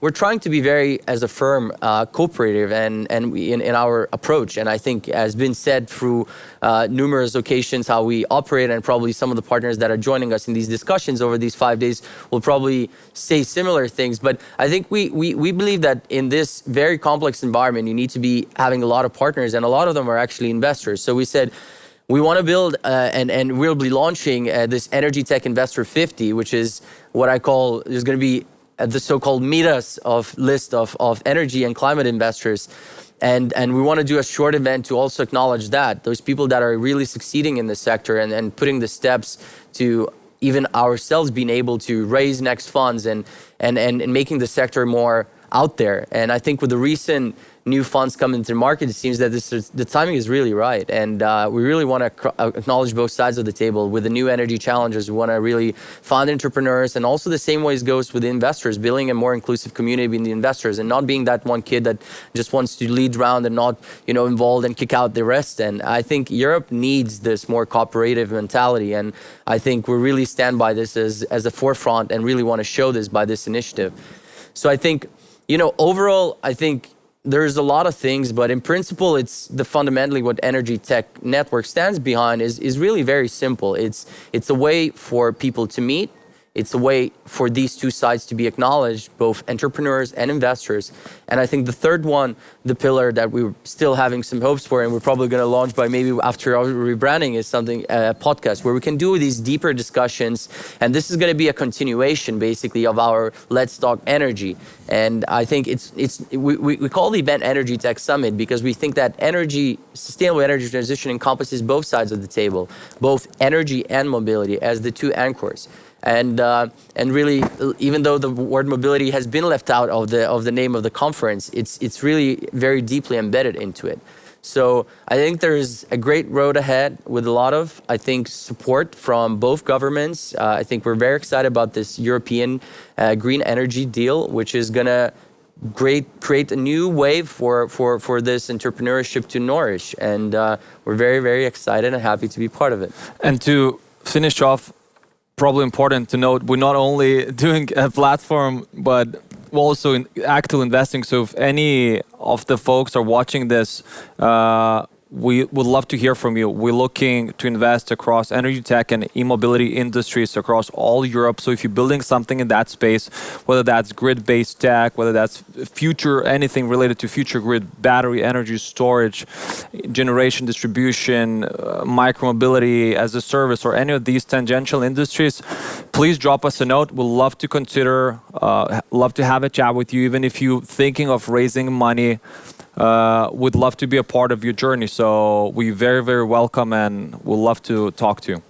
[SPEAKER 8] we're trying to be very, as a firm, cooperative and in our approach. And I think, as been said through numerous occasions, how we operate, and probably some of the partners that are joining us in these discussions over these 5 days will probably say similar things. But I think we believe that in this very complex environment, you need to be having a lot of partners, and a lot of them are actually investors. So we said, we want to build and we'll be launching this Energy Tech Investor 50, which is what I call, there's going to be the so-called Midas list of energy and climate investors. And we want to do a short event to also acknowledge that those people that are really succeeding in this sector and putting the steps to even ourselves being able to raise next funds and making the sector more out there. And I think with the recent new funds coming to the market, it seems that the timing is really right. And we really want to acknowledge both sides of the table. With the new energy challengers, we want to really fund entrepreneurs, and also the same ways goes with the investors, building a more inclusive community in the investors and not being that one kid that just wants to lead round and not, involved and kick out the rest. And I think Europe needs this more cooperative mentality. And I think we really stand by this as a forefront and really want to show this by this initiative. So I think, overall, I think there's a lot of things, but in principle, it's fundamentally what Energy Tech Network stands behind is really very simple. It's a way for people to meet. It's a way for these two sides to be acknowledged, both entrepreneurs and investors. And I think the third one, the pillar that we're still having some hopes for, and we're probably going to launch by maybe after our rebranding, is a podcast where we can do these deeper discussions. And this is going to be a continuation, basically, of our Let's Talk Energy. And I think we call the event Energy Tech Summit because we think that sustainable energy transition encompasses both sides of the table, both energy and mobility as the two anchors. And really, even though the word mobility has been left out of the name of the conference, it's really very deeply embedded into it. So I think there's a great road ahead with a lot of, I think, support from both governments. I think we're very excited about this European green energy deal, which is going to create a new wave for this entrepreneurship to nourish. And we're very, very excited and happy to be part of it.
[SPEAKER 6] And to finish off, probably important to note, we're not only doing a platform, but we're also in active investing. So if any of the folks are watching this, we would love to hear from you. We're looking to invest across energy tech and e-mobility industries across all Europe. So if you're building something in that space, whether that's grid-based tech, whether that's future, anything related to future grid, battery, energy storage, generation, distribution, micromobility as a service, or any of these tangential industries, please drop us a note. We'll love to consider, love to have a chat with you, even if you're thinking of raising money. Would love to be a part of your journey. So we very, very welcome and we'll love to talk to you.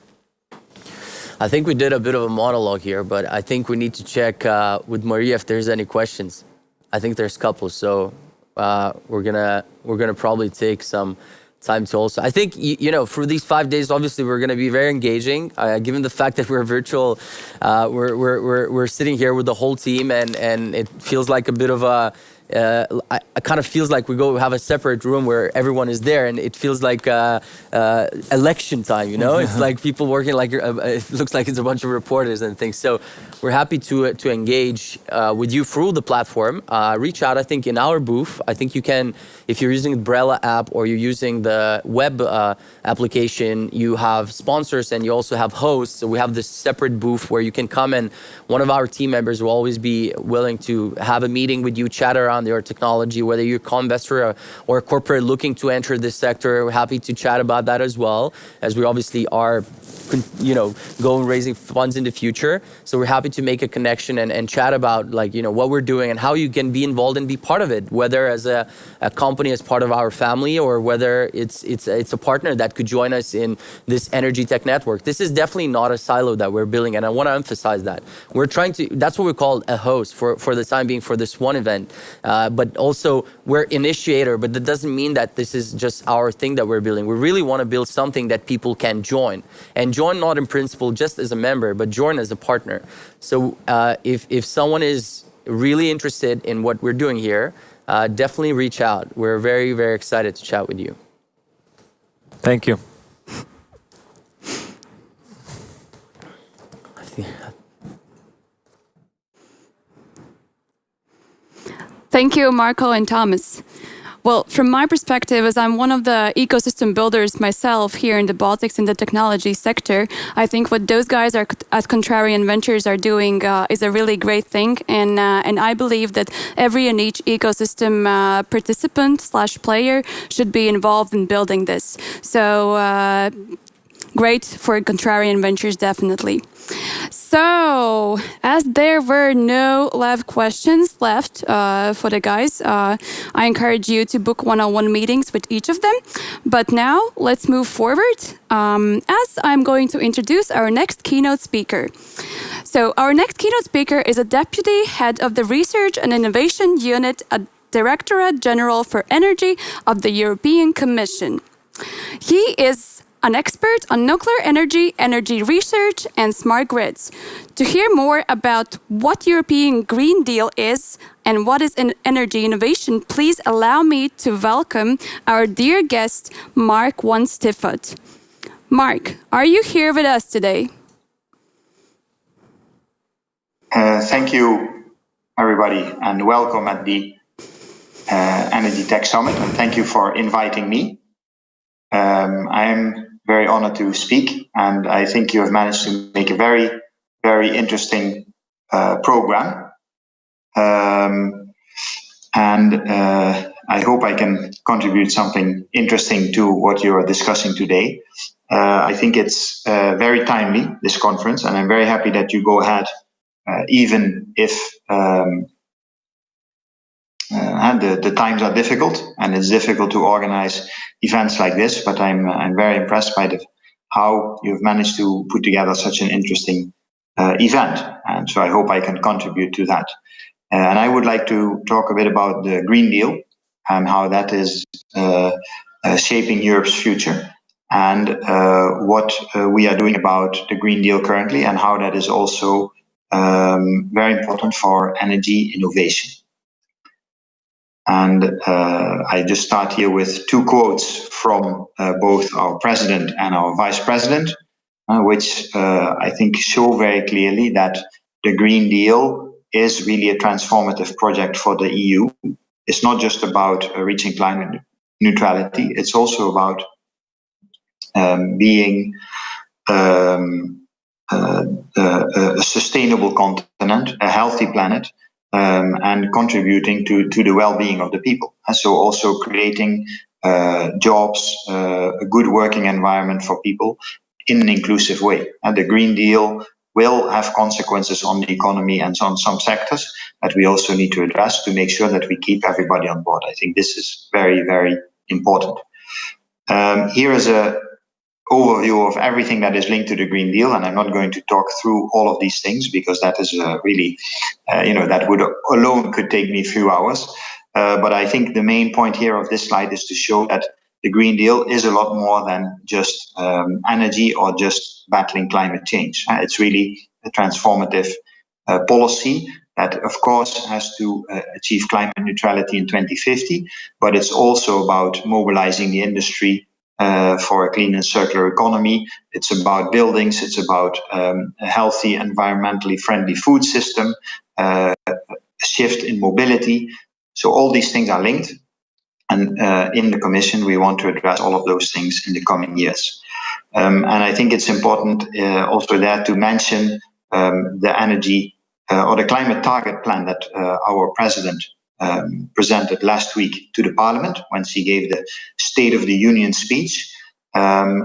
[SPEAKER 8] I think we did a bit of a monologue here, but I think we need to check with Maria if there's any questions. I think there's a couple, so we're gonna probably take some time to also. I think you know, for these 5 days, obviously we're gonna be very engaging. Given the fact that we're virtual, we're sitting here with the whole team, and it feels like a bit of a. It kind of feels like we go have a separate room where everyone is there, and it feels like election time, you know? It's like people working like, it looks like it's a bunch of reporters and things. So we're happy to engage with you through the platform. Reach out, I think, in our booth. I think you can, if you're using the Brella app or you're using the web application, you have sponsors and you also have hosts. So we have this separate booth where you can come, and one of our team members will always be willing to have a meeting with you, chat around your technology, whether you're a co-investor or a corporate looking to enter this sector. We're happy to chat about that as well, as we obviously are, you know, going raising funds in the future. So we're happy to make a connection and chat about, like, you know, what we're doing and how you can be involved and be part of it, whether as a company, as part of our family, or whether it's a partner that could join us in this energy tech network. This is definitely not a silo that we're building, and I want to emphasize that. We're trying to, that's what we call a host for the time being for this one event. But also we're initiator, but that doesn't mean that this is just our thing that we're building. We really want to build something that people can join, and join not in principle just as a member, but join as a partner. So if someone is really interested in what we're doing here, definitely reach out. We're very, very excited to chat with you.
[SPEAKER 6] Thank you.
[SPEAKER 5] Thank you, Marco and Thomas. Well, from my perspective, as I'm one of the ecosystem builders myself here in the Baltics in the technology sector, I think what those guys at Contrarian Ventures are doing is a really great thing. And I believe that every and each ecosystem participant / player should be involved in building this. So great for Contrarian Ventures, definitely. So, as there were no live questions left for the guys, I encourage you to book one-on-one meetings with each of them. But now, let's move forward as I'm going to introduce our next keynote speaker. So, our next keynote speaker is a Deputy Head of the Research and Innovation Unit at Directorate General for Energy of the European Commission. He is an expert on nuclear energy, energy research, and smart grids. To hear more about what European Green Deal is and what is energy innovation, please allow me to welcome our dear guest, Mark van Stiffot. Mark, are you here with us today?
[SPEAKER 9] Thank you, everybody, and welcome at the Energy Tech Summit, and thank you for inviting me. I am very honored to speak, and I think you have managed to make a very, very interesting program. I hope I can contribute something interesting to what you are discussing today. I think it's very timely, this conference, and I'm very happy that you go ahead, even if the times are difficult, and it's difficult to organize events like this, but I'm very impressed by how you've managed to put together such an interesting event, and so I hope I can contribute to that. And I would like to talk a bit about the Green Deal and how that is shaping Europe's future, and what we are doing about the Green Deal currently, and how that is also very important for energy innovation. And I just start here with two quotes from both our president and our vice president, which I think show very clearly that the Green Deal is really a transformative project for the EU. It's not just about reaching climate neutrality. It's also about being a sustainable continent, a healthy planet, and contributing to the well-being of the people. And so also creating jobs, a good working environment for people in an inclusive way. And the Green Deal will have consequences on the economy and on some sectors that we also need to address to make sure that we keep everybody on board. I think this is very, very important. Here is a overview of everything that is linked to the Green Deal, and I'm not going to talk through all of these things because that is really, that would alone could take me a few hours. But I think the main point here of this slide is to show that the Green Deal is a lot more than just energy or just battling climate change. It's really a transformative policy that, of course, has to achieve climate neutrality in 2050, but it's also about mobilizing the industry for a clean and circular economy. It's about buildings, it's about a healthy, environmentally friendly food system, a shift in mobility. So all these things are linked. And in the Commission, we want to address all of those things in the coming years. And I think it's important also there to mention the energy or the climate target plan that our president presented last week to the Parliament when she gave the State of the Union speech,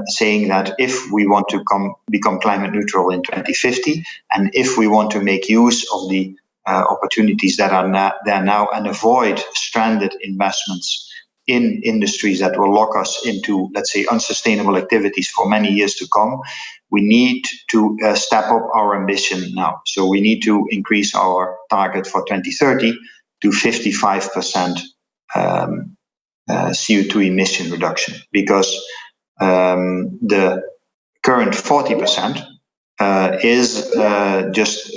[SPEAKER 9] saying that if we want to become climate neutral in 2050, and if we want to make use of the opportunities that are there now and avoid stranded investments in industries that will lock us into, let's say, unsustainable activities for many years to come, we need to step up our ambition now. So we need to increase our target for 2030 to 55% CO2 emission reduction, because the current 40% is just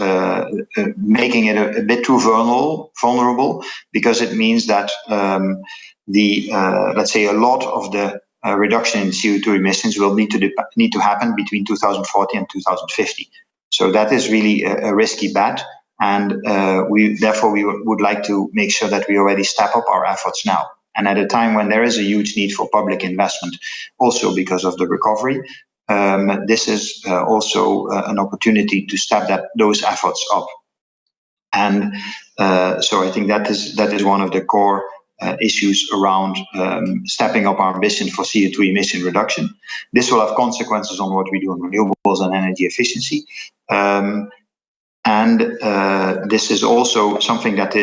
[SPEAKER 9] making it a bit too vulnerable, because it means that let's say a lot of the reduction in CO2 emissions will need to happen between 2040 and 2050. So that is really a risky bet, and we would like to make sure that we already step up our efforts now. And at a time when there is a huge need for public investment, also because of the recovery, this is also an opportunity to step those efforts up. And so I think that is one of the core issues around stepping up our ambition for CO2 emission reduction. This will have consequences on what we do on renewables and energy efficiency. And this is also something that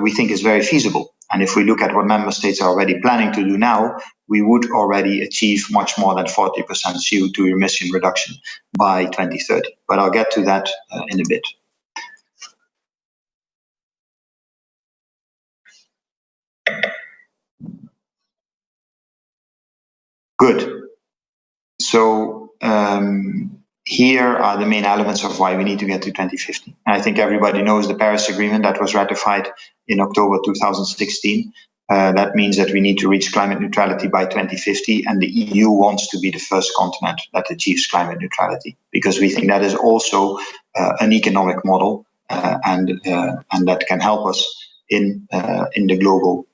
[SPEAKER 9] we think is very feasible. And if we look at what member states are already planning to do now, we would already achieve much more than 40% CO2 emission reduction by 2030. But I'll get to that in a bit. Good. So here are the main elements of why we need to get to 2050. And I think everybody knows the Paris Agreement that was ratified in October 2016. That means that we need to reach climate neutrality by 2050, and the EU wants to be the first continent that achieves climate neutrality, because we think that is also an economic model and that can help us in the global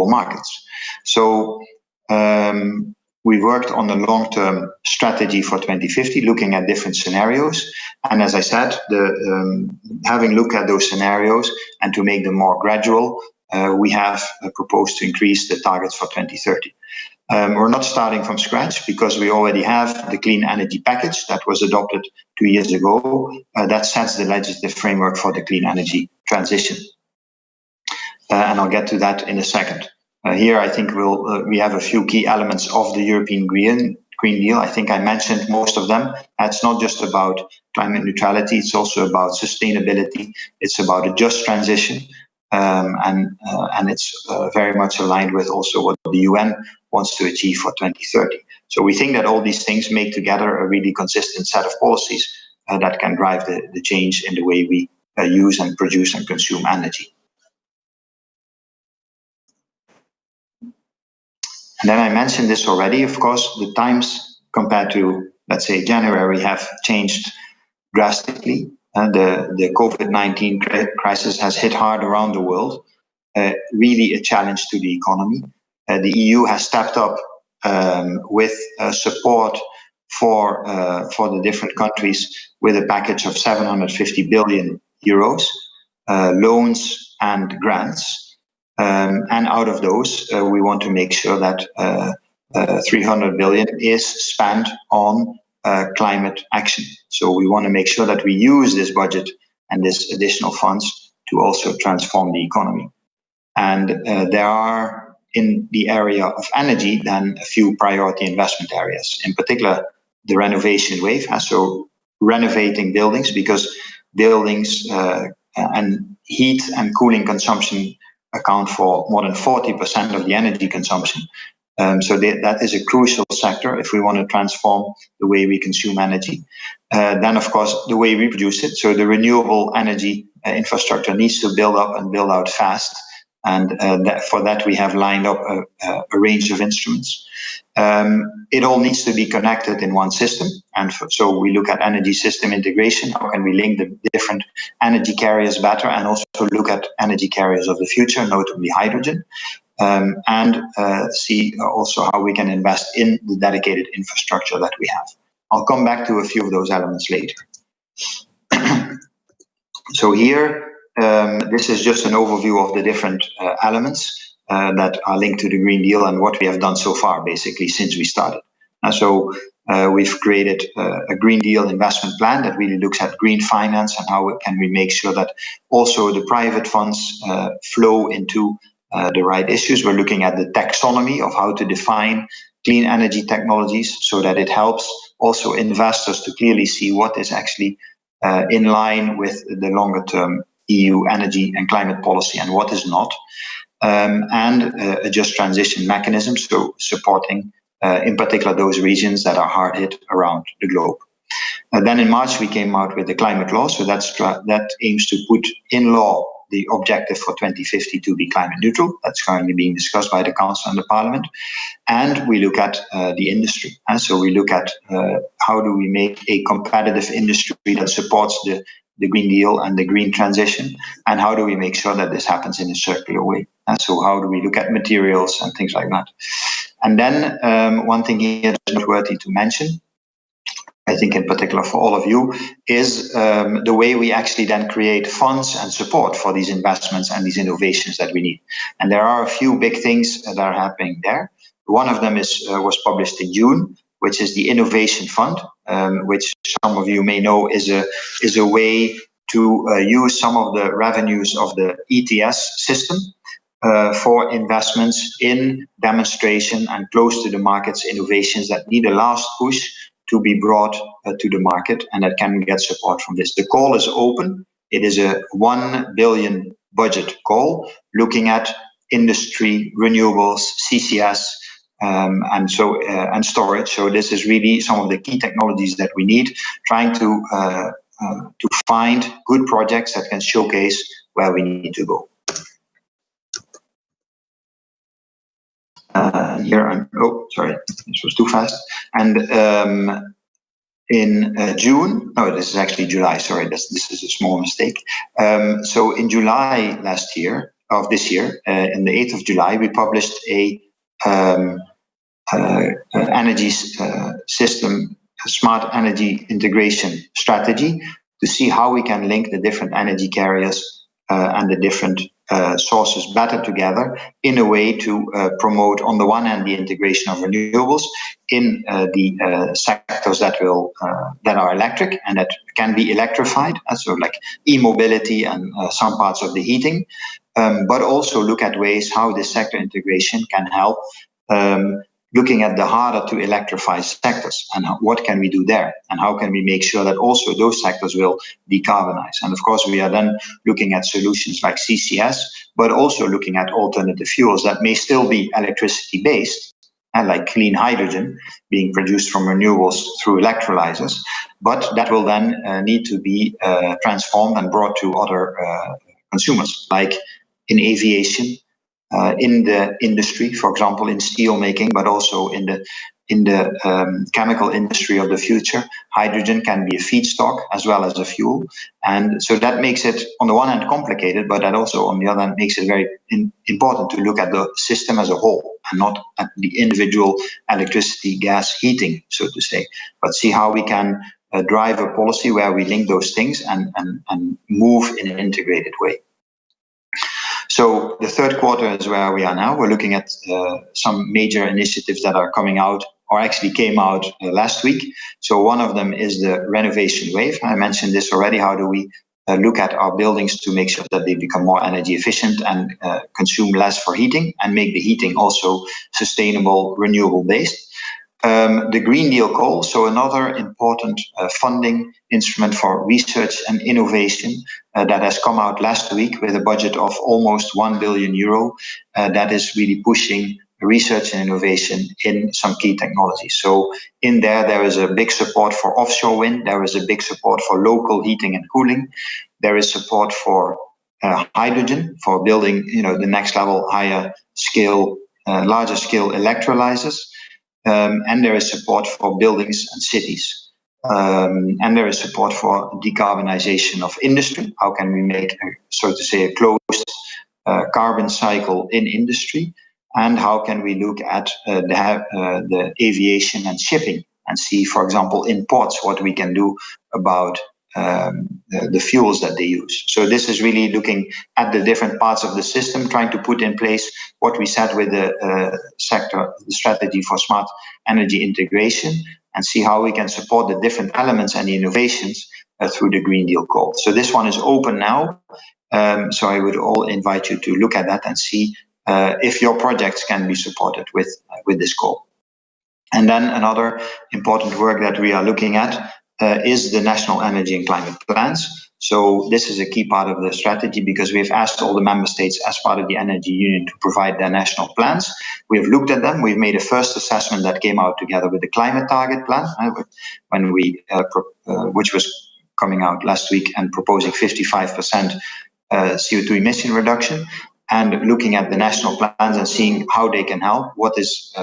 [SPEAKER 9] markets. So we worked on the long-term strategy for 2050, looking at different scenarios. And as I said, having looked at those scenarios and to make them more gradual, we have proposed to increase the targets for 2030. We're not starting from scratch, because we already have the Clean Energy Package that was adopted 2 years ago that sets the legislative framework for the clean energy transition. And I'll get to that in a second. Here, I think we have a few key elements of the European Green Deal. I think I mentioned most of them. It's not just about climate neutrality, it's also about sustainability. It's about a just transition. And it's very much aligned with also what the UN wants to achieve for 2030. So we think that all these things make together a really consistent set of policies that can drive the change in the way we use and produce and consume energy. And then I mentioned this already, of course, the times compared to, let's say, January have changed drastically. The COVID-19 crisis has hit hard around the world, really a challenge to the economy. the EU has stepped up with support for the different countries with a package of 750 billion euros, loans and grants. And out of those, we want to make sure that 300 billion is spent on climate action. So we want to make sure that we use this budget and this additional funds to also transform the economy. And there are, in the area of energy, then a few priority investment areas, in particular the renovation wave, so renovating buildings, because buildings and heat and cooling consumption account for more than 40% of the energy consumption. So that is a crucial sector if we want to transform the way we consume energy. Then, of course, the way we produce it. So the renewable energy infrastructure needs to build up and build out fast. And for that, we have lined up a range of instruments. It all needs to be connected in one system. And so we look at energy system integration. How can we link the different energy carriers better, and also look at energy carriers of the future, notably hydrogen, and see also how we can invest in the dedicated infrastructure that we have. I'll come back to a few of those elements later. So here, this is just an overview of the different elements that are linked to the Green Deal and what we have done so far, basically, since we started. So we've created a Green Deal investment plan that really looks at green finance and how can we make sure that also the private funds flow into the right issues. We're looking at the taxonomy of how to define clean energy technologies so that it helps also investors to clearly see what is actually in line with the longer term EU energy and climate policy and what is not, and a just transition mechanism, so supporting in particular those regions that are hard hit around the globe. Then in March we came out with the climate law, so that aims to put in law the objective for 2050 to be climate neutral. That's currently being discussed by the Council and the Parliament. And we look at the industry. And so we look at how do we make a competitive industry that supports the Green Deal and the green transition, and how do we make sure that this happens in a circular way? And so how do we look at materials and things like that? And then one thing here that's noteworthy to mention, I think in particular for all of you, is the way we actually then create funds and support for these investments and these innovations that we need. And there are a few big things that are happening there. One of them was published in June, which is the Innovation Fund, which some of you may know is a way to use some of the revenues of the ETS system for investments in demonstration and close to the markets innovations that need a last push to be brought to the market, and that can get support from this. The call is open. It is a 1 billion budget call looking at industry, renewables, CCS, and storage. So this is really some of the key technologies that we need, trying to find good projects that can showcase where we need to go. This was too fast. And in June, no, this is actually July, sorry, this is a small mistake. So in July this year, in the 8th of July, we published a energy system, a smart energy integration strategy to see how we can link the different energy carriers and the different sources better together in a way to promote, on the one hand, the integration of renewables in the sectors that are electric and that can be electrified, so like e-mobility and some parts of the heating, but also look at ways how this sector integration can help looking at the harder to electrify sectors and what can we do there and how can we make sure that also those sectors will decarbonize. And of course, we are then looking at solutions like CCS, but also looking at alternative fuels that may still be electricity based, and like clean hydrogen being produced from renewables through electrolyzers, but that will then need to be transformed and brought to other consumers, like in aviation, in the industry, for example, in steel making, but also in the in the chemical industry of the future, hydrogen can be a feedstock as well as a fuel. And so that makes it, on the one hand, complicated, but that also, on the other hand, makes it very important to look at the system as a whole and not at the individual electricity, gas, heating, so to say, but see how we can drive a policy where we link those things and move in an integrated way. So the third quarter is where we are now. We're looking at some major initiatives that are coming out, or actually came out last week. So one of them is the renovation wave. I mentioned this already. How do we look at our buildings to make sure that they become more energy efficient and consume less for heating, and make the heating also sustainable, renewable based? The Green Deal call, so another important funding instrument for research and innovation that has come out last week with a budget of almost €1 billion that is really pushing research and innovation in some key technologies. So in there is a big support for offshore wind, there is a big support for local heating and cooling, there is support for hydrogen, for building the next level, higher scale, larger scale electrolyzers. And there is support for buildings and cities. And there is support for decarbonization of industry. How can we make, so to say, a closed carbon cycle in industry? And how can we look at the aviation and shipping and see, for example, in ports, what we can do about the fuels that they use. So this is really looking at the different parts of the system, trying to put in place what we said with the the strategy for smart energy integration, and see how we can support the different elements and the innovations through the Green Deal call. So this one is open now. So I would all invite you to look at that and see if your projects can be supported with this call. And then another important work that we are looking at is the national energy and climate plans. So this is a key part of the strategy, because we've asked all the member states as part of the energy union to provide their national plans. We've looked at them. We've made a first assessment that came out together with the climate target plan, when we which was coming out last week and proposing 55% CO2 emission reduction, and looking at the national plans and seeing how they can help, what is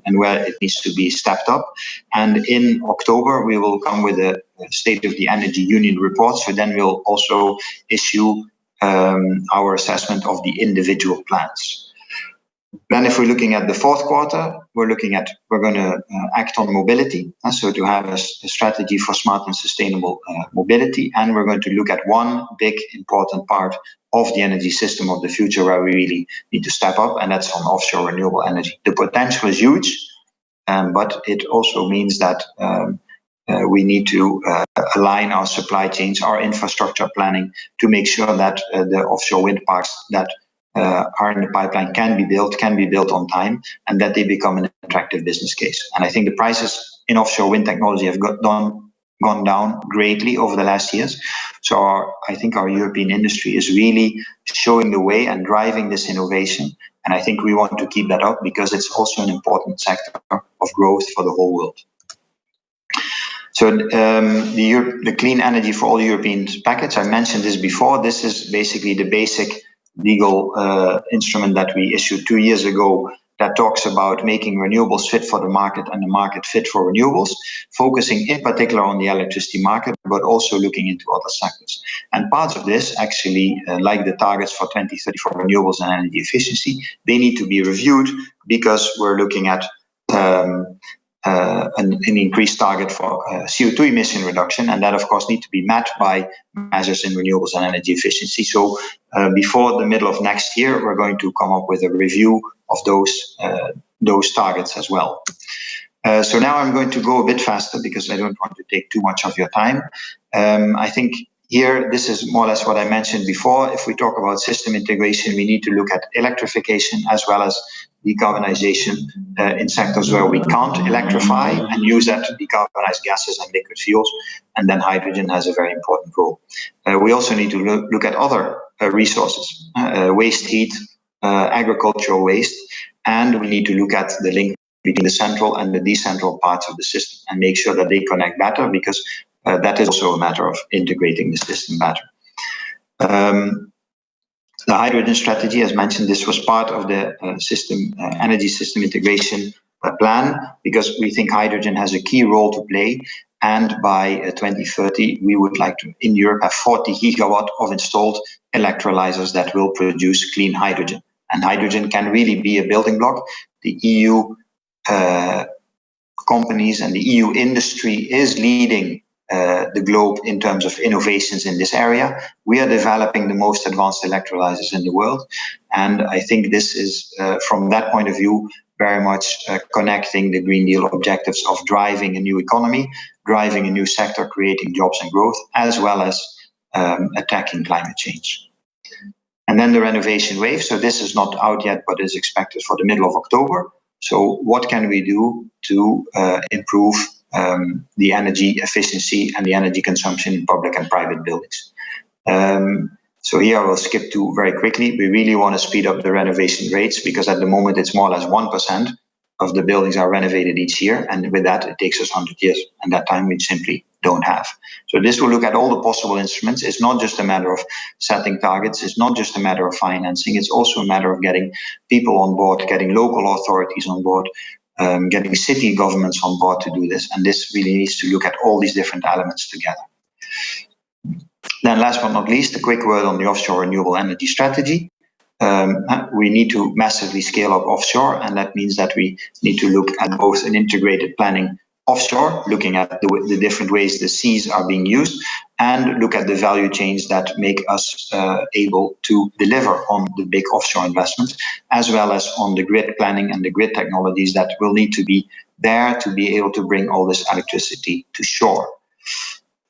[SPEAKER 9] and where it needs to be stepped up. And in October, we will come with a State of the Energy Union report. So then we'll also issue our assessment of the individual plans. Then if we're looking at the fourth quarter, we're going to act on mobility. And so to have a strategy for smart and sustainable mobility. And we're going to look at one big important part of the energy system of the future where we really need to step up, and that's on offshore renewable energy. The potential is huge, but it also means that we need to align our supply chains, our infrastructure planning, to make sure that the offshore wind parks that are in the pipeline can be built on time, and that they become an attractive business case. And I think the prices in offshore wind technology have gone down greatly over the last years. So I think our European industry is really showing the way and driving this innovation. And I think we want to keep that up, because it's also an important sector of growth for the whole world. So the Clean Energy for All Europeans package, I mentioned this before. This is basically the basic legal instrument that we issued 2 years ago, that talks about making renewables fit for the market and the market fit for renewables, focusing in particular on the electricity market, but also looking into other sectors. And parts of this actually, like the targets for 2030 for renewables and energy efficiency, they need to be reviewed, because we're looking at an increased target for CO2 emission reduction, and that of course need to be met by measures in renewables and energy efficiency. So before the middle of next year, we're going to come up with a review of those targets as well. So now I'm going to go a bit faster, because I don't want to take too much of your time. I think here, this is more or less what I mentioned before. If we talk about system integration, we need to look at electrification as well as decarbonization in sectors where we can't electrify, and use that to decarbonize gases and liquid fuels. And then hydrogen has a very important role. We also need to look at other resources, waste heat, agricultural waste, and we need to look at the link between the central and the decentral parts of the system and make sure that they connect better, because that is also a matter of integrating the system better. The hydrogen strategy, as mentioned, this was part of the energy system integration plan, because we think hydrogen has a key role to play. And by 2030, we would like to, in Europe, have 40 gigawatt of installed electrolyzers that will produce clean hydrogen. And hydrogen can really be a building block. The EU companies and the EU industry is leading the globe in terms of innovations in this area. We are developing the most advanced electrolyzers in the world. And I think this is, from that point of view, very much connecting the Green Deal objectives of driving a new economy, driving a new sector, creating jobs and growth, as well as attacking climate change. And then the renovation wave. So this is not out yet, but is expected for the middle of October. So what can we do to improve the energy efficiency and the energy consumption in public and private buildings? So here I will skip to very quickly. We really want to speed up the renovation rates, because at the moment it's more or less 1% of the buildings are renovated each year. And with that, it takes us 100 years. And that time we simply don't have. So this will look at all the possible instruments. It's not just a matter of setting targets. It's not just a matter of financing. It's also a matter of getting people on board, getting local authorities on board, getting city governments on board to do this. And this really needs to look at all these different elements together. Then last but not least, a quick word on the offshore renewable energy strategy. We need to massively scale up offshore, and that means that we need to look at both an integrated planning offshore, looking at the different ways the seas are being used, and look at the value chains that make us able to deliver on the big offshore investments, as well as on the grid planning and the grid technologies that will need to be there to be able to bring all this electricity to shore.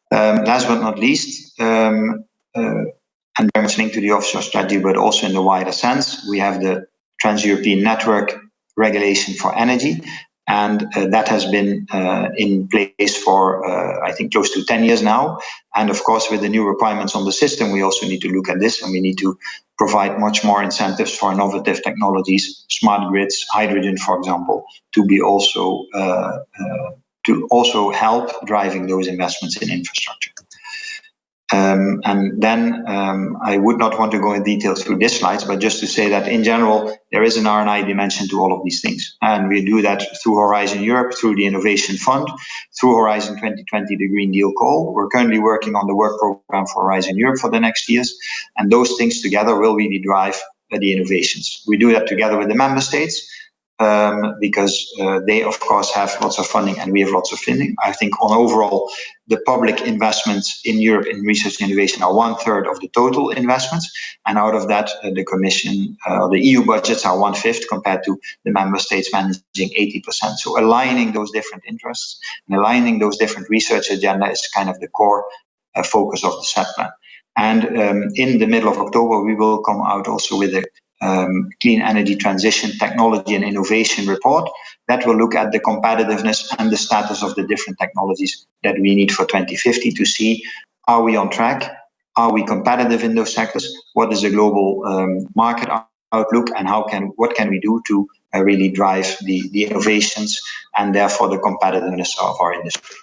[SPEAKER 9] Last but not least, and very much linked to the offshore strategy, but also in the wider sense, we have the Trans-European Network Regulation for Energy, and that has been in place for, I think, close to 10 years now. And of course, with the new requirements on the system, we also need to look at this, and we need to provide much more incentives for innovative technologies, smart grids, hydrogen, for example, to be also help driving those investments in infrastructure. And then I would not want to go in detail through these slides, but just to say that in general, there is an R&I dimension to all of these things. And we do that through Horizon Europe, through the Innovation Fund, through Horizon 2020, the Green Deal call. We're currently working on the work program for Horizon Europe for the next years. And those things together will really drive the innovations. We do that together with the member states. Because they, of course, have lots of funding and we have lots of funding. I think on overall, the public investments in Europe in research and innovation are 1/3 of the total investments. And out of that, the Commission, the EU budgets are 1/5 compared to the member states managing 80%. So aligning those different interests and aligning those different research agenda is kind of the core focus of the SET plan. And in the middle of October, we will come out also with a Clean Energy Transition Technology and Innovation Report that will look at the competitiveness and the status of the different technologies that we need for 2050 to see, are we on track? Are we competitive in those sectors? What is the global market outlook, and what can we do to really drive the innovations and therefore the competitiveness of our industry?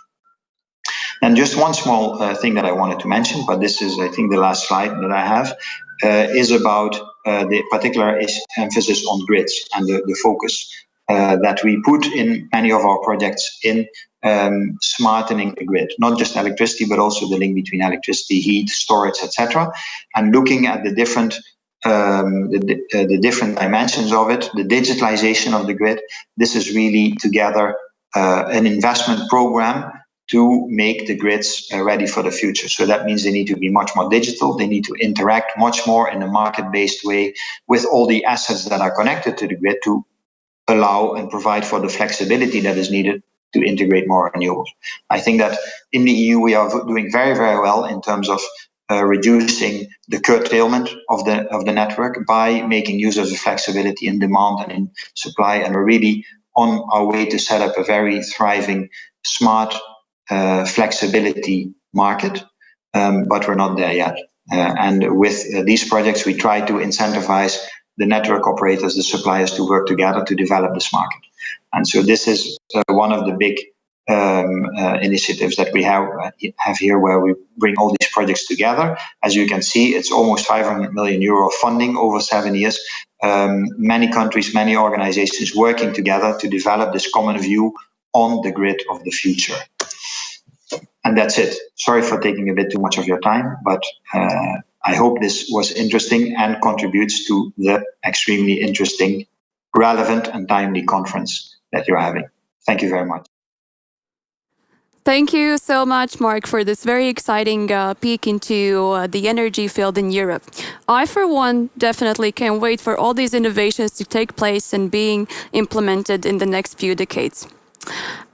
[SPEAKER 9] And just one small thing that I wanted to mention, but this is, I think, the last slide that I have, is about the particular emphasis on grids and the focus that we put in many of our projects in smartening the grid, not just electricity, but also the link between electricity, heat, storage, etc., and looking at the different different dimensions of it, the digitalization of the grid. This is really together an investment program to make the grids ready for the future. So that means they need to be much more digital. They need to interact much more in a market-based way with all the assets that are connected to the grid to allow and provide for the flexibility that is needed to integrate more renewables. I think that in the EU, we are doing very, very well in terms of reducing the curtailment of the network by making use of the flexibility in demand and in supply. And we're really on our way to set up a very thriving, smart, flexibility market, but we're not there yet. And with these projects, we try to incentivize the network operators, the suppliers, to work together to develop this market. And so this is one of the big initiatives that we have here, where we bring all these projects together. As you can see, it's almost 500 million euro funding over 7 years many countries, many organizations working together to develop this common view on the grid of the future. And that's it. Sorry for taking a bit too much of your time, but I hope this was interesting and contributes to the extremely interesting, relevant and timely conference that you're having. Thank you very much.
[SPEAKER 5] Thank you so much, Mark, for this very exciting peek into the energy field in Europe. I, for one, definitely can't wait for all these innovations to take place and being implemented in the next few decades.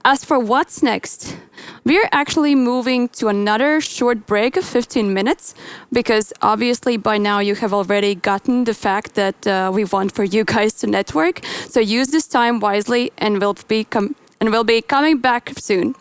[SPEAKER 5] As for what's next, we're actually moving to another short break of 15 minutes because obviously by now you have already gotten the fact that we want for you guys to network. So use this time wisely and we'll be coming back soon.